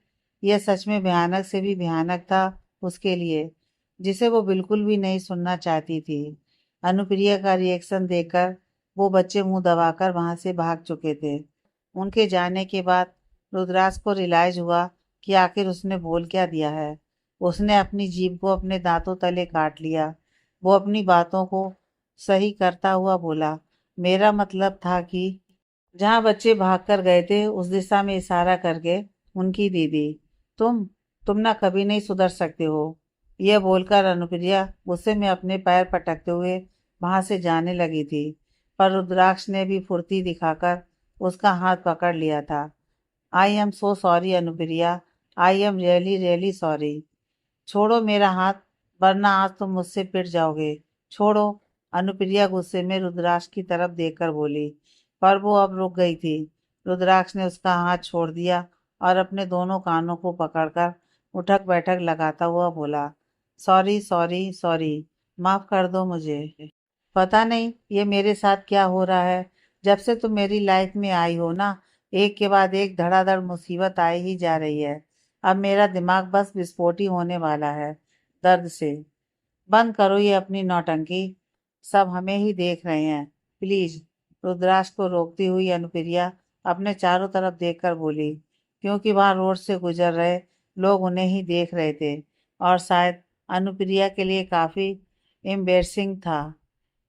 यह सच में भयानक से भी भयानक था उसके लिए, जिसे वो बिल्कुल भी नहीं सुनना चाहती थी। अनुप्रिया का रिएक्शन देखकर वो बच्चे मुंह दबाकर वहां से भाग चुके थे। उनके जाने के बाद रुद्राक्ष को रियलाइज हुआ कि आखिर उसने बोल क्या दिया है। उसने अपनी जीभ को अपने दांतों तले काट लिया। वो अपनी बातों को सही करता हुआ बोला, मेरा मतलब था कि जहाँ बच्चे भागकर गए थे उस दिशा में इशारा करके, उनकी दीदी, तुम तुम ना कभी नहीं सुधर सकते हो। यह बोलकर अनुप्रिया गुस्से में अपने पैर पटकते हुए वहां से जाने लगी थी, पर रुद्राक्ष ने भी फुर्ती दिखाकर उसका हाथ पकड़ लिया था। आई am so sorry Anupriya, I am really really sorry. छोड़ो मेरा हाथ, वरना आज तुम मुझसे पिट जाओगे। छोड़ो, अनुप्रिया गुस्से में रुद्राक्ष की तरफ देखकर बोली, पर वो अब रुक गई थी। रुद्राक्ष ने उसका हाथ छोड़ दिया और अपने दोनों कानों को पकड़कर उठक बैठक लगाता हुआ बोला, सॉरी सॉरी सॉरी, माफ कर दो मुझे। पता नहीं ये मेरे साथ क्या हो रहा है, जब से तुम मेरी लाइफ में आई हो ना, एक के बाद एक धड़ाधड़ मुसीबत आई ही जा रही है। अब मेरा दिमाग बस विस्फोट ही होने वाला है दर्द से। बंद करो ये अपनी नौटंकी, सब हमें ही देख रहे हैं, प्लीज। रुद्राक्ष को रोकती हुई अनुप्रिया अपने चारों तरफ देखकर बोली, क्योंकि वहां रोड से गुजर रहे लोग उन्हें ही देख रहे थे और शायद अनुप्रिया के लिए काफी एम्बेरसिंग था।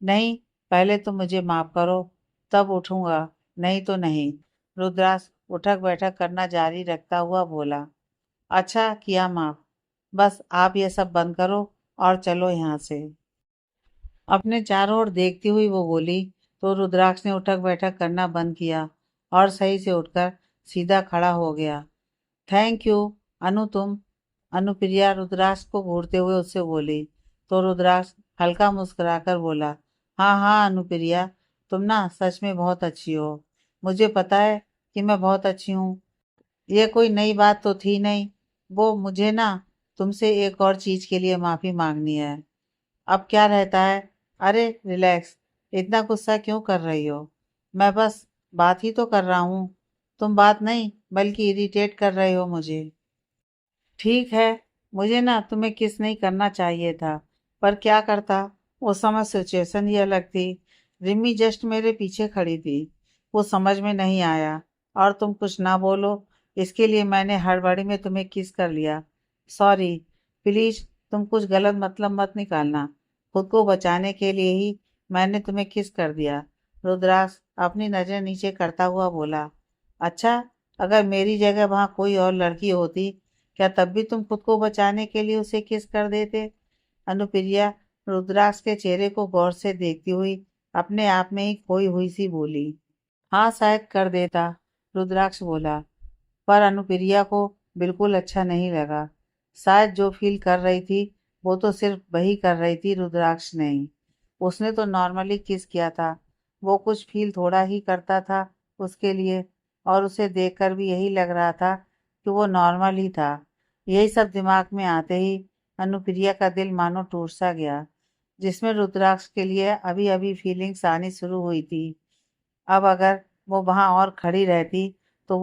नहीं, पहले तो मुझे माफ करो, तब उठूंगा, नहीं तो नहीं। रुद्राक्ष उठक बैठक करना जारी रखता हुआ बोला, अच्छा किया माफ, बस आप ये सब बंद करो और चलो यहाँ से। अपने चारों ओर देखती हुई वो बोली, तो रुद्राक्ष ने उठक बैठक करना बंद किया और सही से उठकर सीधा खड़ा हो गया। थैंक यू अनु, तुम, अनुप्रिया रुद्राक्ष को घूरते हुए उससे बोली। तो रुद्राक्ष हल्का मुस्कुराकर बोला, हाँ हाँ अनुप्रिया, तुम ना सच में बहुत अच्छी हो। मुझे पता है कि मैं बहुत अच्छी हूँ, ये कोई नई बात तो थी नहीं। वो मुझे ना तुमसे एक और चीज के लिए माफी मांगनी है। अब क्या रहता है? अरे रिलैक्स, इतना गुस्सा क्यों कर रही हो? मैं बस बात ही तो कर रहा हूँ। तुम बात नहीं बल्कि इरिटेट कर रहे हो मुझे। ठीक है, मुझे ना तुम्हें किस नहीं करना चाहिए था, पर क्या करता, उस समय सिचुएशन ही अलग थी। रिमी जस्ट मेरे पीछे खड़ी थी, वो समझ में नहीं आया और तुम कुछ ना बोलो, इसके लिए मैंने हड़बड़ी में तुम्हें किस कर लिया। सॉरी, प्लीज तुम कुछ गलत मतलब मत निकालना, खुद को बचाने के लिए ही मैंने तुम्हें किस कर दिया। रुद्राक्ष अपनी नजर नीचे करता हुआ बोला, अच्छा, अगर मेरी जगह वहां कोई और लड़की होती, क्या तब भी तुम खुद को बचाने के लिए उसे किस कर देते? अनुप्रिया रुद्राक्ष के चेहरे को गौर से देखती हुई अपने आप में ही खोई हुई सी बोली, हाँ शायद कर देता। रुद्राक्ष बोला, पर अनुप्रिया को बिल्कुल अच्छा नहीं लगा। शायद जो फील कर रही थी वो तो सिर्फ वही कर रही थी, रुद्राक्ष नहीं। उसने तो नॉर्मली किस किया था, वो कुछ फील थोड़ा ही करता था उसके लिए। और उसे देखकर भी यही लग रहा था कि वो नॉर्मल ही था। यही सब दिमाग में आते ही अनुप्रिया का दिल मानो टूट सा गया, जिसमें रुद्राक्ष के लिए अभी अभी फीलिंग्स आनी शुरू हुई थी। अब अगर वो वहाँ और खड़ी रहती तो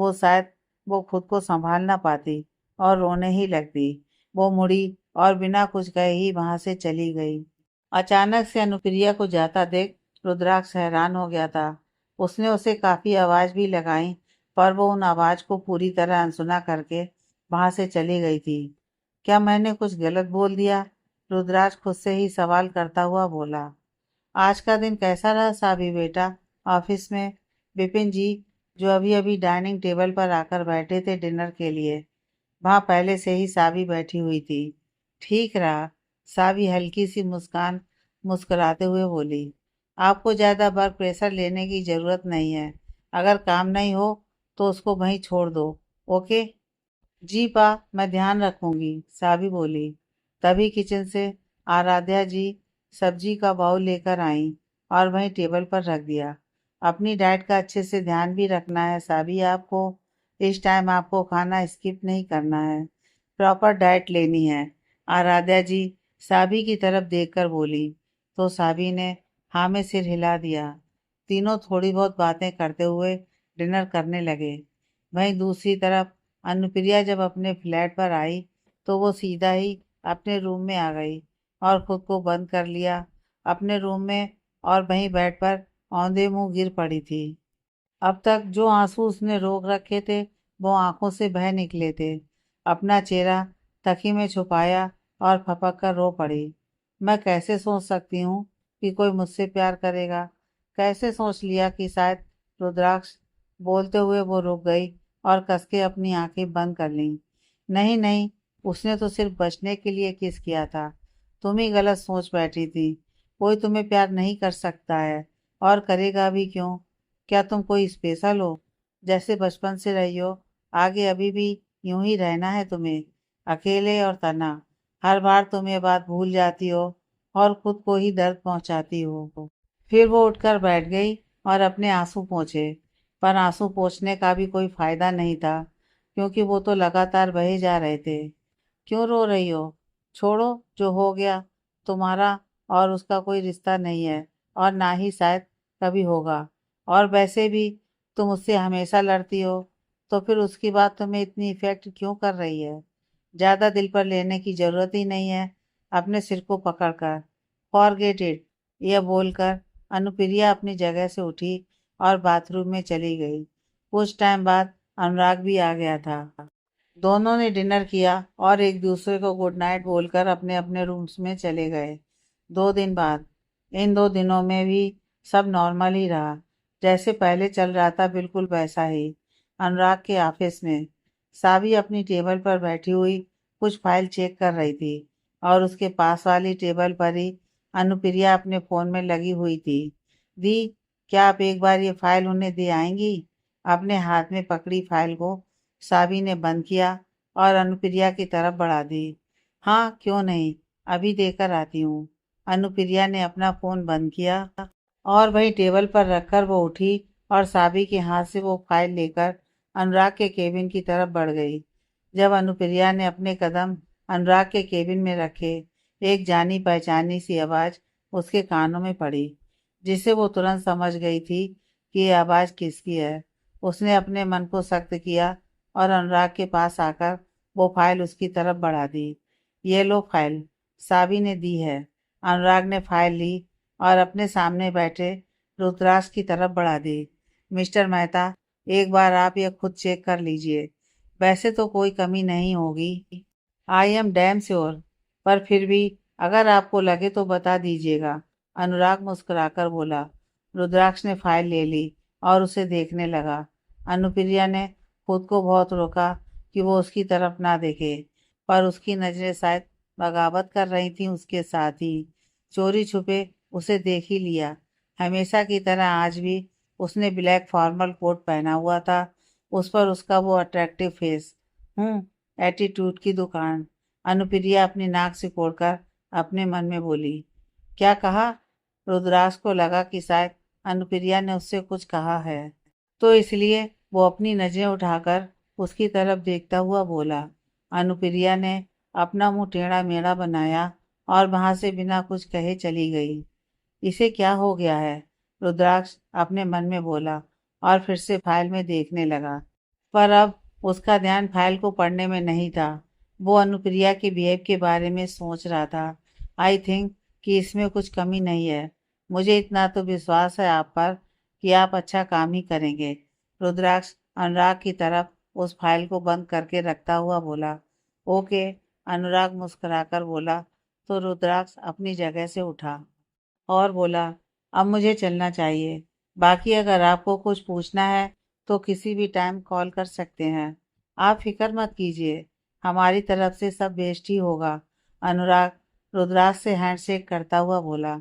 वो खुद को संभाल ना पाती और रोने ही लगती। वो मुड़ी और बिना कुछ कहे ही वहां से चली गई। अचानक से अनुप्रिया को जाता देख रुद्राक्ष हैरान हो गया था। उसने उसे काफी आवाज भी लगाई, पर वो उन आवाज को पूरी तरह अनसुना करके वहां से चली गई थी। क्या मैंने कुछ गलत बोल दिया? रुद्राक्ष खुद से ही सवाल करता हुआ बोला। आज का दिन कैसा रहा साबी बेटा? ऑफिस में विपिन जी, जो अभी अभी डाइनिंग टेबल पर आकर बैठे थे डिनर के लिए, वहां पहले से ही साबी बैठी हुई थी। ठीक रहा, साबी हल्की सी मुस्कान मुस्कुराते हुए बोली। आपको ज्यादा वर्क प्रेशर लेने की जरूरत नहीं है। अगर काम नहीं हो तो उसको वहीं छोड़ दो। ओके? जी पा, मैं ध्यान रखूंगी, साबी बोली। तभी किचन से आराध्या जी सब्जी का बाउल लेकर आई और वहीं टेबल पर रख दिया। अपनी डाइट का अच्छे से ध्यान भी रखना है साबी आपको। इस टाइम आपको खाना स्किप नहीं करना है, प्रॉपर डाइट लेनी है। आराध्या जी साबी की तरफ देखकर बोली, तो साबी ने हाँ में सिर हिला दिया। तीनों थोड़ी बहुत बातें करते हुए डिनर करने लगे। वहीं दूसरी तरफ अनुप्रिया जब अपने फ्लैट पर आई तो वो सीधा ही अपने रूम में आ गई और खुद को बंद कर लिया अपने रूम में, और वहीं बेड पर औंधे मुंह गिर पड़ी थी। अब तक जो आंसू उसने रोक रखे थे वो आंखों से बह निकले थे। अपना चेहरा तकी में छुपाया और फपक कर रो पड़ी। मैं कैसे सोच सकती हूँ कि कोई मुझसे प्यार करेगा? कैसे सोच लिया कि शायद रुद्राक्ष? बोलते हुए वो रुक गई और कस के अपनी आंखें बंद कर लीं। नहीं नहीं, उसने तो सिर्फ बचने के लिए किस किया था। तुम ही गलत सोच बैठी थी। कोई तुम्हें प्यार नहीं कर सकता है, और करेगा भी क्यों? क्या तुम कोई स्पेशल हो? जैसे बचपन से रही हो, आगे अभी भी यूं ही रहना है तुम्हें, अकेले और तना। हर बार तुम ये बात भूल जाती हो और खुद को ही दर्द पहुंचाती हो। फिर वो उठकर बैठ गई और अपने आंसू पोंछे, पर आंसू पोंछने का भी कोई फायदा नहीं था, क्योंकि वो तो लगातार बहे जा रहे थे। क्यों रो रही हो? छोड़ो, जो हो गया। तुम्हारा और उसका कोई रिश्ता नहीं है, और ना ही शायद कभी होगा। और वैसे भी तुम उससे हमेशा लड़ती हो, तो फिर उसकी बात तुम्हें इतनी इफेक्ट क्यों कर रही है? ज्यादा दिल पर लेने की जरूरत ही नहीं है। अपने सिर को पकड़कर फॉरगेट इट, यह बोलकर अनुप्रिया अपनी जगह से उठी और बाथरूम में चली गई। कुछ टाइम बाद अनुराग भी आ गया था। दोनों ने डिनर किया और एक दूसरे को गुड नाइट बोलकर अपने अपने रूम्स में चले गए। 2 दिन बाद, इन 2 दिनों में भी सब नॉर्मल ही रहा, जैसे पहले चल रहा था बिल्कुल वैसा ही। अनुराग के ऑफिस में साबी अपनी टेबल पर बैठी हुई कुछ फाइल चेक कर रही थी, और उसके पास वाली टेबल पर ही अनुप्रिया अपने फोन में लगी हुई थी। दी, क्या आप एक बार ये फाइल उन्हें दे आएंगी? अपने हाथ में पकड़ी फाइल को साबी ने बंद किया और अनुप्रिया की तरफ बढ़ा दी। हाँ, क्यों नहीं, अभी देकर आती हूँ। अनुप्रिया ने अपना फोन बंद किया और वही टेबल पर रखकर वो उठी और साबी के हाथ से वो फाइल लेकर अनुराग के केबिन की तरफ बढ़ गई। जब अनुप्रिया ने अपने कदम अनुराग के केबिन में रखे, एक जानी पहचानी सी आवाज उसके कानों में पड़ी, जिसे वो तुरंत समझ गई थी कि ये आवाज किसकी है। उसने अपने मन को सख्त किया और अनुराग के पास आकर वो फाइल उसकी तरफ बढ़ा दी। ये लो फाइल, साबी ने दी है। अनुराग ने फाइल ली और अपने सामने बैठे रुद्राक्ष की तरफ बढ़ा दी। मिस्टर मेहता, एक बार आप ये खुद चेक कर लीजिए। वैसे तो कोई कमी नहीं होगी, आई एम डैम श्योर, पर फिर भी अगर आपको लगे तो बता दीजिएगा। अनुराग मुस्कुराकर बोला। रुद्राक्ष ने फाइल ले ली और उसे देखने लगा। अनुप्रिया ने खुद को बहुत रोका कि वो उसकी तरफ ना देखे, पर उसकी नजरें शायद बगावत कर रही थीं उसके साथ ही। चोरी छुपे उसे देख ही लिया। हमेशा की तरह आज भी उसने ब्लैक फॉर्मल कोट पहना हुआ था। उस पर उसका वो अट्रैक्टिव फेस। एटीट्यूड की दुकान। अनुप्रिया अपनी नाक सिकोड़कर अपने मन में बोली। क्या कहा? रुद्राक्ष को लगा कि शायद अनुप्रिया ने उससे कुछ कहा है, तो इसलिए वो अपनी नजरें उठाकर उसकी तरफ देखता हुआ बोला। अनुप्रिया ने अपना मुंह टेढ़ा मेढ़ा बनाया और वहां से बिना कुछ कहे चली गई। इसे क्या हो गया है? रुद्राक्ष अपने मन में बोला और फिर से फाइल में देखने लगा। पर अब उसका ध्यान फाइल को पढ़ने में नहीं था। वो अनुप्रिया के बिहेव के बारे में सोच रहा था। आई थिंक कि इसमें कुछ कमी नहीं है। मुझे इतना तो विश्वास है आप पर कि आप अच्छा काम ही करेंगे। रुद्राक्ष अनुराग की तरफ उस फाइल को बंद करके रखता हुआ बोला। ओके, अनुराग मुस्कुराकर बोला। तो रुद्राक्ष अपनी जगह से उठा और बोला, अब मुझे चलना चाहिए। बाकी अगर आपको कुछ पूछना है तो किसी भी टाइम कॉल कर सकते हैं। आप फिक्र मत कीजिए, हमारी तरफ से सब बेस्ट ही होगा। अनुराग रुद्राक्ष से हैंडशेक करता हुआ बोला।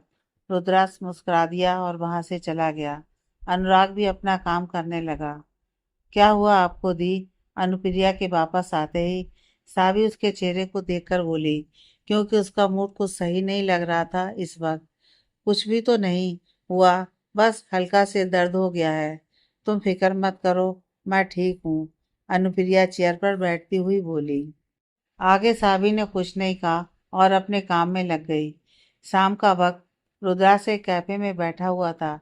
रुद्राक्ष मुस्कुरा दिया और वहां से चला गया। अनुराग भी अपना काम करने लगा। क्या हुआ आपको दी? अनुप्रिया के वापस आते ही सावी उसके चेहरे को देखकर बोली, क्योंकि उसका मूड कुछ सही नहीं लग रहा था इस वक्त। कुछ भी तो नहीं हुआ, बस हल्का से दर्द हो गया है। तुम फिक्र मत करो, मैं ठीक हूँ। अनुप्रिया चेयर पर बैठती हुई बोली। आगे साबी ने कुछ नहीं कहा और अपने काम में लग गई। शाम का वक्त रुद्राक्ष एक कैफे में बैठा हुआ था।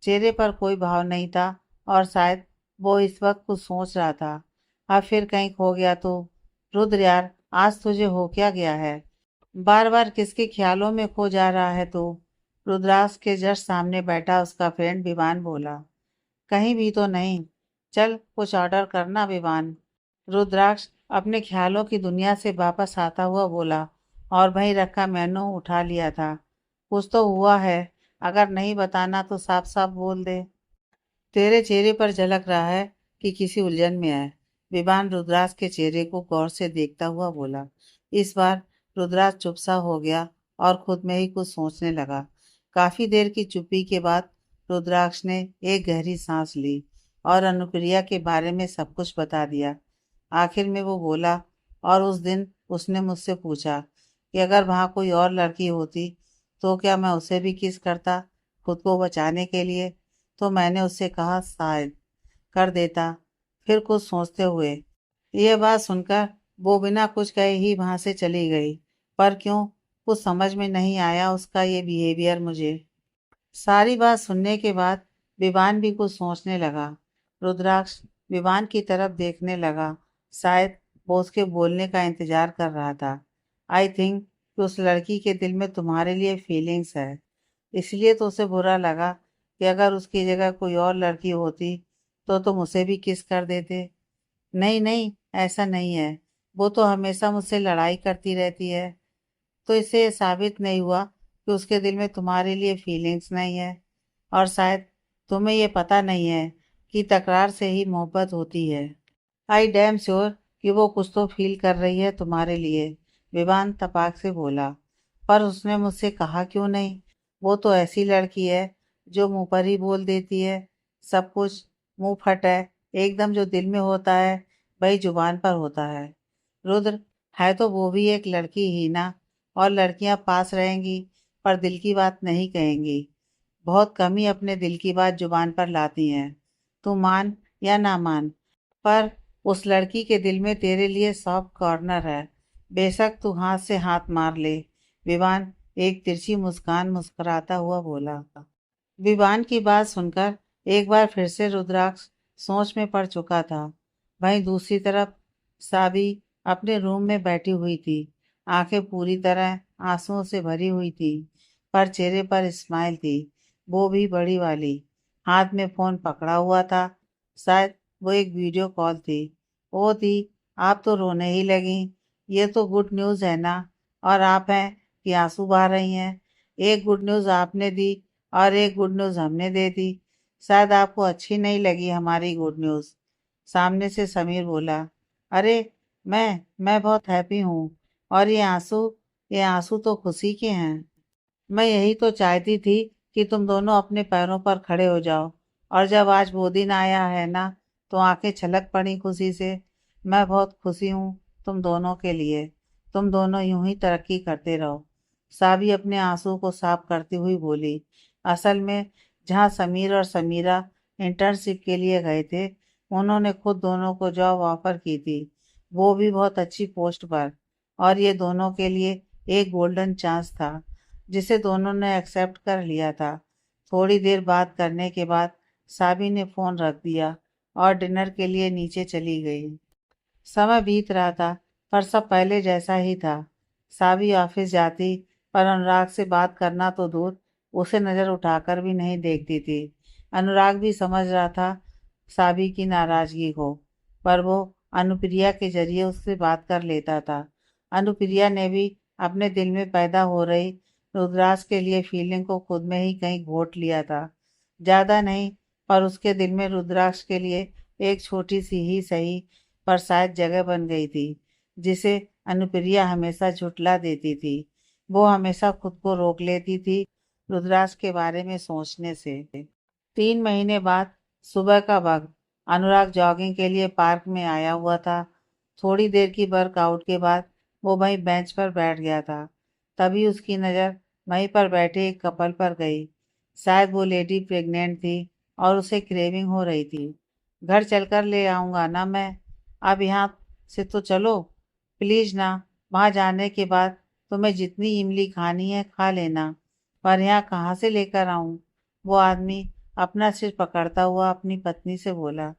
चेहरे पर कोई भाव नहीं था और शायद वो इस वक्त कुछ सोच रहा था। अब फिर कहीं खो गया तो? रुद्र यार, आज तुझे हो क्या गया है? बार बार किसके ख्यालों में खो जा रहा है तू? रुद्राक्ष के जस्ट सामने बैठा उसका फ्रेंड विवान बोला। कहीं भी तो नहीं। चल कुछ ऑर्डर करना विवान। रुद्राक्ष अपने ख्यालों की दुनिया से वापस आता हुआ बोला और वहीं रखा मेनू उठा लिया था। कुछ तो हुआ है, अगर नहीं बताना तो साफ साफ बोल दे। तेरे चेहरे पर झलक रहा है कि किसी उलझन में है। विवान रुद्राक्ष के चेहरे को गौर से देखता हुआ बोला। इस बार रुद्राक्ष चुप सा हो गया और खुद में ही कुछ सोचने लगा। काफी देर की चुप्पी के बाद रुद्राक्ष ने एक गहरी सांस ली और अनुप्रिया के बारे में सब कुछ बता दिया। आखिर में वो बोला, और उस दिन उसने मुझसे पूछा कि अगर वहाँ कोई और लड़की होती तो क्या मैं उसे भी किस करता, खुद को बचाने के लिए। तो मैंने उससे कहा शायद कर देता। फिर कुछ सोचते हुए यह बात सुनकर वो बिना कुछ कहे ही वहां से चली गई। पर क्यों, कुछ समझ में नहीं आया उसका ये बिहेवियर मुझे। सारी बात सुनने के बाद विवान भी कुछ सोचने लगा। रुद्राक्ष विवान की तरफ देखने लगा। शायद वो उसके बोलने का इंतजार कर रहा था। आई थिंक कि उस लड़की के दिल में तुम्हारे लिए फीलिंग्स है, इसलिए तो उसे बुरा लगा कि अगर उसकी जगह कोई और लड़की होती तो तुम उसे भी किस कर देते। नहीं नहीं, ऐसा नहीं है। वो तो हमेशा मुझसे लड़ाई करती रहती है। तो इससे ये साबित नहीं हुआ कि उसके दिल में तुम्हारे लिए फीलिंग्स नहीं है। और शायद तुम्हें ये पता नहीं है कि तकरार से ही मोहब्बत होती है। आई डैम श्योर कि वो कुछ तो फील कर रही है तुम्हारे लिए, विवान तपाक से बोला। पर उसने मुझसे कहा क्यों नहीं? वो तो ऐसी लड़की है जो मुंह पर ही बोल देती है सब कुछ। मुंह फट है, एकदम जो दिल में होता है वही जुबान पर होता है। रुद्र, है तो वो भी एक लड़की ही ना। और लड़कियां पास रहेंगी पर दिल की बात नहीं कहेंगी। बहुत कम ही अपने दिल की बात जुबान पर लाती हैं। तू मान या ना मान, पर उस लड़की के दिल में तेरे लिए सॉफ्ट कॉर्नर है। बेशक तू हाथ से हाथ मार ले। विवान एक तिरछी मुस्कान मुस्कुराता हुआ बोला। विवान की बात सुनकर एक बार फिर से रुद्राक्ष सोच में पड़ चुका था। वहीं दूसरी तरफ साबी अपने रूम में बैठी हुई थी। आंखें पूरी तरह आंसुओं से भरी हुई थी, पर चेहरे पर स्माइल थी, वो भी बड़ी वाली। हाथ में फोन पकड़ा हुआ था। शायद वो एक वीडियो कॉल थी। ओ दी, आप तो रोने ही लगी। ये तो गुड न्यूज़ है ना? और आप हैं कि आंसू बहा रही हैं। एक गुड न्यूज़ आपने दी और एक गुड न्यूज़ हमने दे दी। शायद आपको अच्छी नहीं लगी हमारी गुड न्यूज़। सामने से समीर बोला। अरे, मैं बहुत हैप्पी हूँ। और ये आंसू तो खुशी के हैं। मैं यही तो चाहती थी कि तुम दोनों अपने पैरों पर खड़े हो जाओ। और जब आज वो दिन आया है ना, तो आंखें छलक पड़ी खुशी से। मैं बहुत खुशी हूँ तुम दोनों के लिए। तुम दोनों यूं ही तरक्की करते रहो। साबी अपने आंसू को साफ करती हुई बोली। असल में जहाँ समीर और समीरा इंटर्नशिप के लिए गए थे, उन्होंने खुद दोनों को जॉब ऑफर की थी, वो भी बहुत अच्छी पोस्ट पर। और ये दोनों के लिए एक गोल्डन चांस था जिसे दोनों ने एक्सेप्ट कर लिया था। थोड़ी देर बात करने के बाद साबी ने फ़ोन रख दिया और डिनर के लिए नीचे चली गई। समय बीत रहा था पर सब पहले जैसा ही था। साबी ऑफिस जाती पर अनुराग से बात करना तो दूर, उसे नज़र उठाकर भी नहीं देखती थी। अनुराग भी समझ रहा था साबी की नाराज़गी को, पर वो अनुप्रिया के जरिए उससे बात कर लेता था। अनुप्रिया ने भी अपने दिल में पैदा हो रही रुद्राक्ष के लिए फीलिंग को खुद में ही कहीं घोट लिया था। ज़्यादा नहीं, पर उसके दिल में रुद्राक्ष के लिए एक छोटी सी ही सही पर शायद जगह बन गई थी, जिसे अनुप्रिया हमेशा झुठला देती थी। वो हमेशा खुद को रोक लेती थी रुद्राक्ष के बारे में सोचने से। 3 महीने बाद सुबह का वक्त, अनुराग जॉगिंग के लिए पार्क में आया हुआ था। थोड़ी देर की वर्कआउट के बाद वो वहीं बेंच पर बैठ गया था। तभी उसकी नज़र वहीं पर बैठे एक कपल पर गई। शायद वो लेडी प्रेग्नेंट थी और उसे क्रेविंग हो रही थी। घर चलकर ले आऊँगा ना मैं, अब यहाँ से तो चलो प्लीज़ ना। वहाँ जाने के बाद तुम्हें जितनी इमली खानी है खा लेना, पर यहाँ कहाँ से लेकर आऊँ? वो आदमी अपना सिर पकड़ता हुआ अपनी पत्नी से बोला।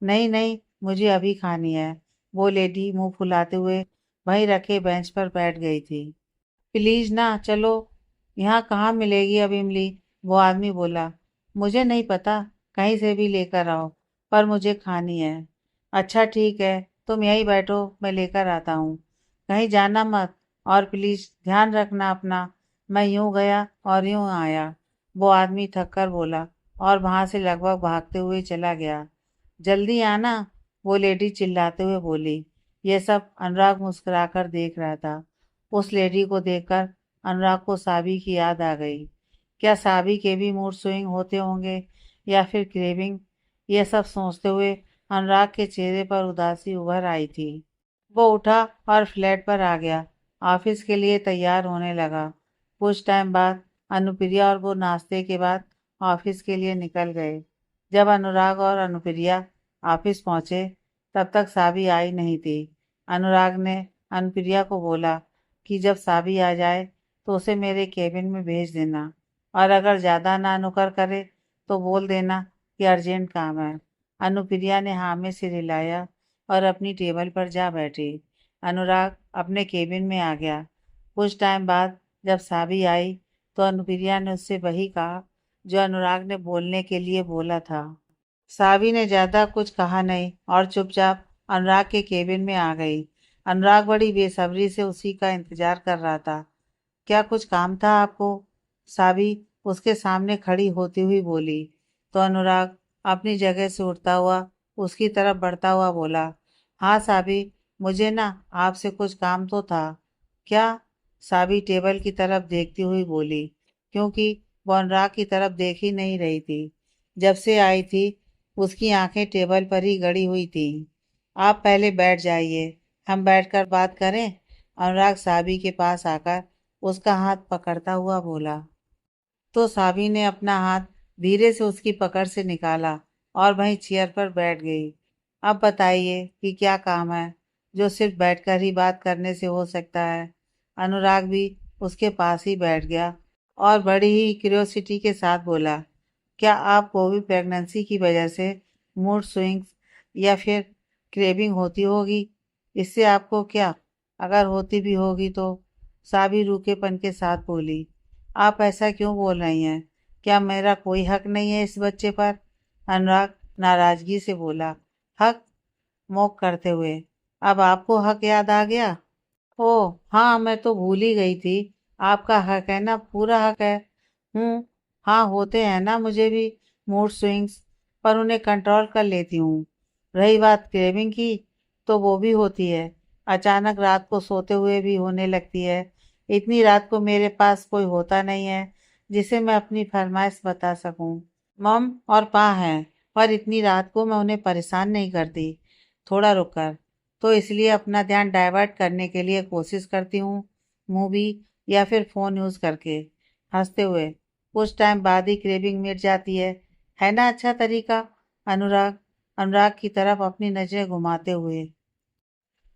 नहीं नहीं, मुझे अभी खानी है। वो लेडी मुंह फुलाते हुए वहीं रखे बेंच पर बैठ गई थी। प्लीज ना चलो, यहाँ कहाँ मिलेगी अब इमली? वो आदमी बोला। मुझे नहीं पता, कहीं से भी लेकर आओ, पर मुझे खानी है। अच्छा ठीक है, तुम यहीं बैठो, मैं लेकर आता हूँ। कहीं जाना मत, और प्लीज ध्यान रखना अपना। मैं यूं गया और यूं आया, वो आदमी थक कर बोला और वहां से लगभग भागते हुए चला गया। जल्दी आना, वो लेडी चिल्लाते हुए बोली। यह सब अनुराग मुस्कुराकर देख रहा था। उस लेडी को देखकर अनुराग को साबी की याद आ गई। क्या साबी के भी मूड स्विंग होते होंगे या फिर क्रेविंग? यह सब सोचते हुए अनुराग के चेहरे पर उदासी उभर आई थी। वो उठा और फ्लैट पर आ गया। ऑफिस के लिए तैयार होने लगा। कुछ टाइम बाद अनुप्रिया और वो नाश्ते के बाद ऑफिस के लिए निकल गए। जब अनुराग और अनुप्रिया ऑफिस पहुंचे तब तक साबी आई नहीं थी। अनुराग ने अनुप्रिया को बोला कि जब साबी आ जाए तो उसे मेरे केबिन में भेज देना, और अगर ज़्यादा ना नुकर करे तो बोल देना कि अर्जेंट काम है। अनुप्रिया ने हाँ में सिर हिलाया और अपनी टेबल पर जा बैठी। अनुराग अपने केबिन में आ गया। कुछ टाइम बाद जब साबी आई तो अनुप्रिया ने उससे वही कहा जो अनुराग ने बोलने के लिए बोला था। साबी ने ज्यादा कुछ कहा नहीं और चुपचाप अनुराग के केबिन में आ गई। अनुराग बड़ी बेसब्री से उसी का इंतजार कर रहा था। क्या कुछ काम था आपको? साबी उसके सामने खड़ी होती हुई बोली। तो अनुराग अपनी जगह से उठता हुआ उसकी तरफ बढ़ता हुआ बोला। हाँ साबी, मुझे ना आपसे कुछ काम तो था। क्या? साबी टेबल की तरफ देखती हुई बोली, क्योंकि वो अनुराग की तरफ देख ही नहीं रही थी। जब से आई थी उसकी आंखें टेबल पर ही गड़ी हुई थी। आप पहले बैठ जाइए, हम बैठकर बात करें। अनुराग साबी के पास आकर उसका हाथ पकड़ता हुआ बोला। तो साबी ने अपना हाथ धीरे से उसकी पकड़ से निकाला और वहीं चेयर पर बैठ गई। अब बताइए कि क्या काम है जो सिर्फ बैठकर ही बात करने से हो सकता है? अनुराग भी उसके पास ही बैठ गया और बड़ी ही क्यूरियोसिटी के साथ बोला। क्या आपको भी प्रेगनेंसी की वजह से मूड स्विंग्स या फिर क्रेविंग होती होगी? इससे आपको क्या, अगर होती भी होगी तो? साबी रूखेपन के साथ बोली। आप ऐसा क्यों बोल रही हैं? क्या मेरा कोई हक नहीं है इस बच्चे पर? अनुराग नाराजगी से बोला। हक? मोक करते हुए। अब आपको हक याद आ गया? ओह हाँ, मैं तो भूल ही गई थी। आपका हक है ना, पूरा हक है। हूँ। हाँ, होते हैं ना मुझे भी मूड स्विंग्स, पर उन्हें कंट्रोल कर लेती हूँ। रही बात क्रेविंग की, तो वो भी होती है। अचानक रात को सोते हुए भी होने लगती है। इतनी रात को मेरे पास कोई होता नहीं है जिसे मैं अपनी फरमाइश बता सकूं। मम और पा हैं, पर इतनी रात को मैं उन्हें परेशान नहीं करती। थोड़ा रुक कर, तो इसलिए अपना ध्यान डाइवर्ट करने के लिए कोशिश करती हूँ, मूवी या फिर फ़ोन यूज़ करके। हंसते हुए। कुछ टाइम बाद ही क्रेविंग मिट जाती है ना? अच्छा तरीका। अनुराग अनुराग की तरफ अपनी नजरें घुमाते हुए।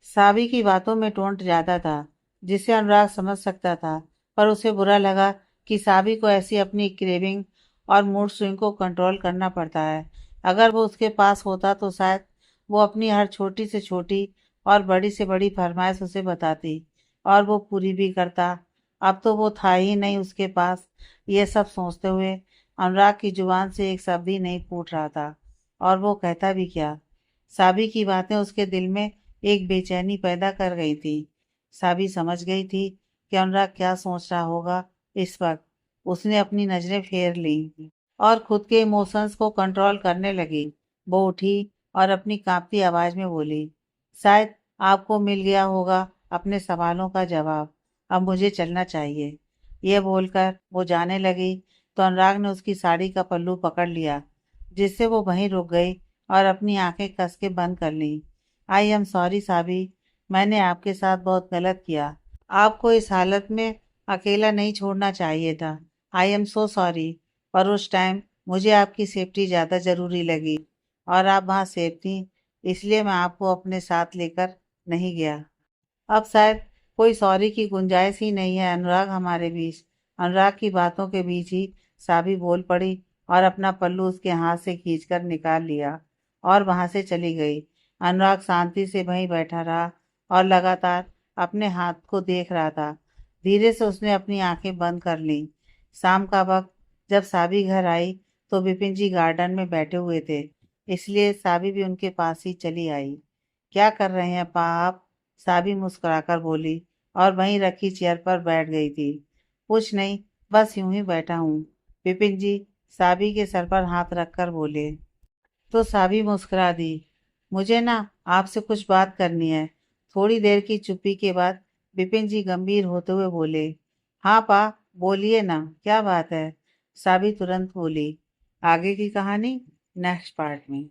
साबी की बातों में टोंट ज्यादा था, जिसे अनुराग समझ सकता था, पर उसे बुरा लगा कि साबी को ऐसी अपनी क्रेविंग और मूड स्विंग को कंट्रोल करना पड़ता है। अगर वो उसके पास होता तो शायद वो अपनी हर छोटी से छोटी और बड़ी से बड़ी फरमाइश उसे बताती और वो पूरी भी करता। अब तो वो था ही नहीं उसके पास। ये सब सोचते हुए अनुराग की जुबान से एक शब्द ही नहीं फूट रहा था, और वो कहता भी क्या। साबी की बातें उसके दिल में एक बेचैनी पैदा कर गई थी। साबी समझ गई थी कि अनुराग क्या सोच रहा होगा इस वक्त। उसने अपनी नजरें फेर ली और खुद के इमोशंस को कंट्रोल करने लगी। वो उठी और अपनी कांपती आवाज में बोली, शायद आपको मिल गया होगा अपने सवालों का जवाब। अब मुझे चलना चाहिए। ये बोलकर वो जाने लगी तो अनुराग ने उसकी साड़ी का पल्लू पकड़ लिया, जिससे वो वहीं रुक गई और अपनी आंखें कस के बंद कर ली। आई एम सॉरी साबी, मैंने आपके साथ बहुत गलत किया। आपको इस हालत में अकेला नहीं छोड़ना चाहिए था। आई एम सो सॉरी। पर उस टाइम मुझे आपकी सेफ्टी ज़्यादा ज़रूरी लगी और आप वहाँ सेफ थी, इसलिए मैं आपको अपने साथ लेकर नहीं गया। अब शायद कोई सॉरी की गुंजाइश ही नहीं है अनुराग हमारे बीच। अनुराग की बातों के बीच ही साबी बोल पड़ी और अपना पल्लू उसके हाथ से खींचकर निकाल लिया और वहां से चली गई। अनुराग शांति से वहीं बैठा रहा और लगातार अपने हाथ को देख रहा था। धीरे से उसने अपनी आंखें बंद कर लीं। शाम का वक्त जब साबी घर आई तो विपिन जी गार्डन में बैठे हुए थे, इसलिए साबी भी उनके पास ही चली आई। क्या कर रहे हैं पा आप? साबी मुस्कुराकर बोली और वहीं रखी चेयर पर बैठ गई थी। कुछ नहीं, बस यूं ही बैठा हूँ। विपिन जी साबी के सर पर हाथ रखकर बोले। तो साबी मुस्कुरा दी। मुझे ना आपसे कुछ बात करनी है। थोड़ी देर की चुप्पी के बाद विपिन जी गंभीर होते हुए बोले, हाँ पा, बोलिए ना, क्या बात है? साबी तुरंत बोली। आगे की कहानी नेक्स्ट पार्ट में।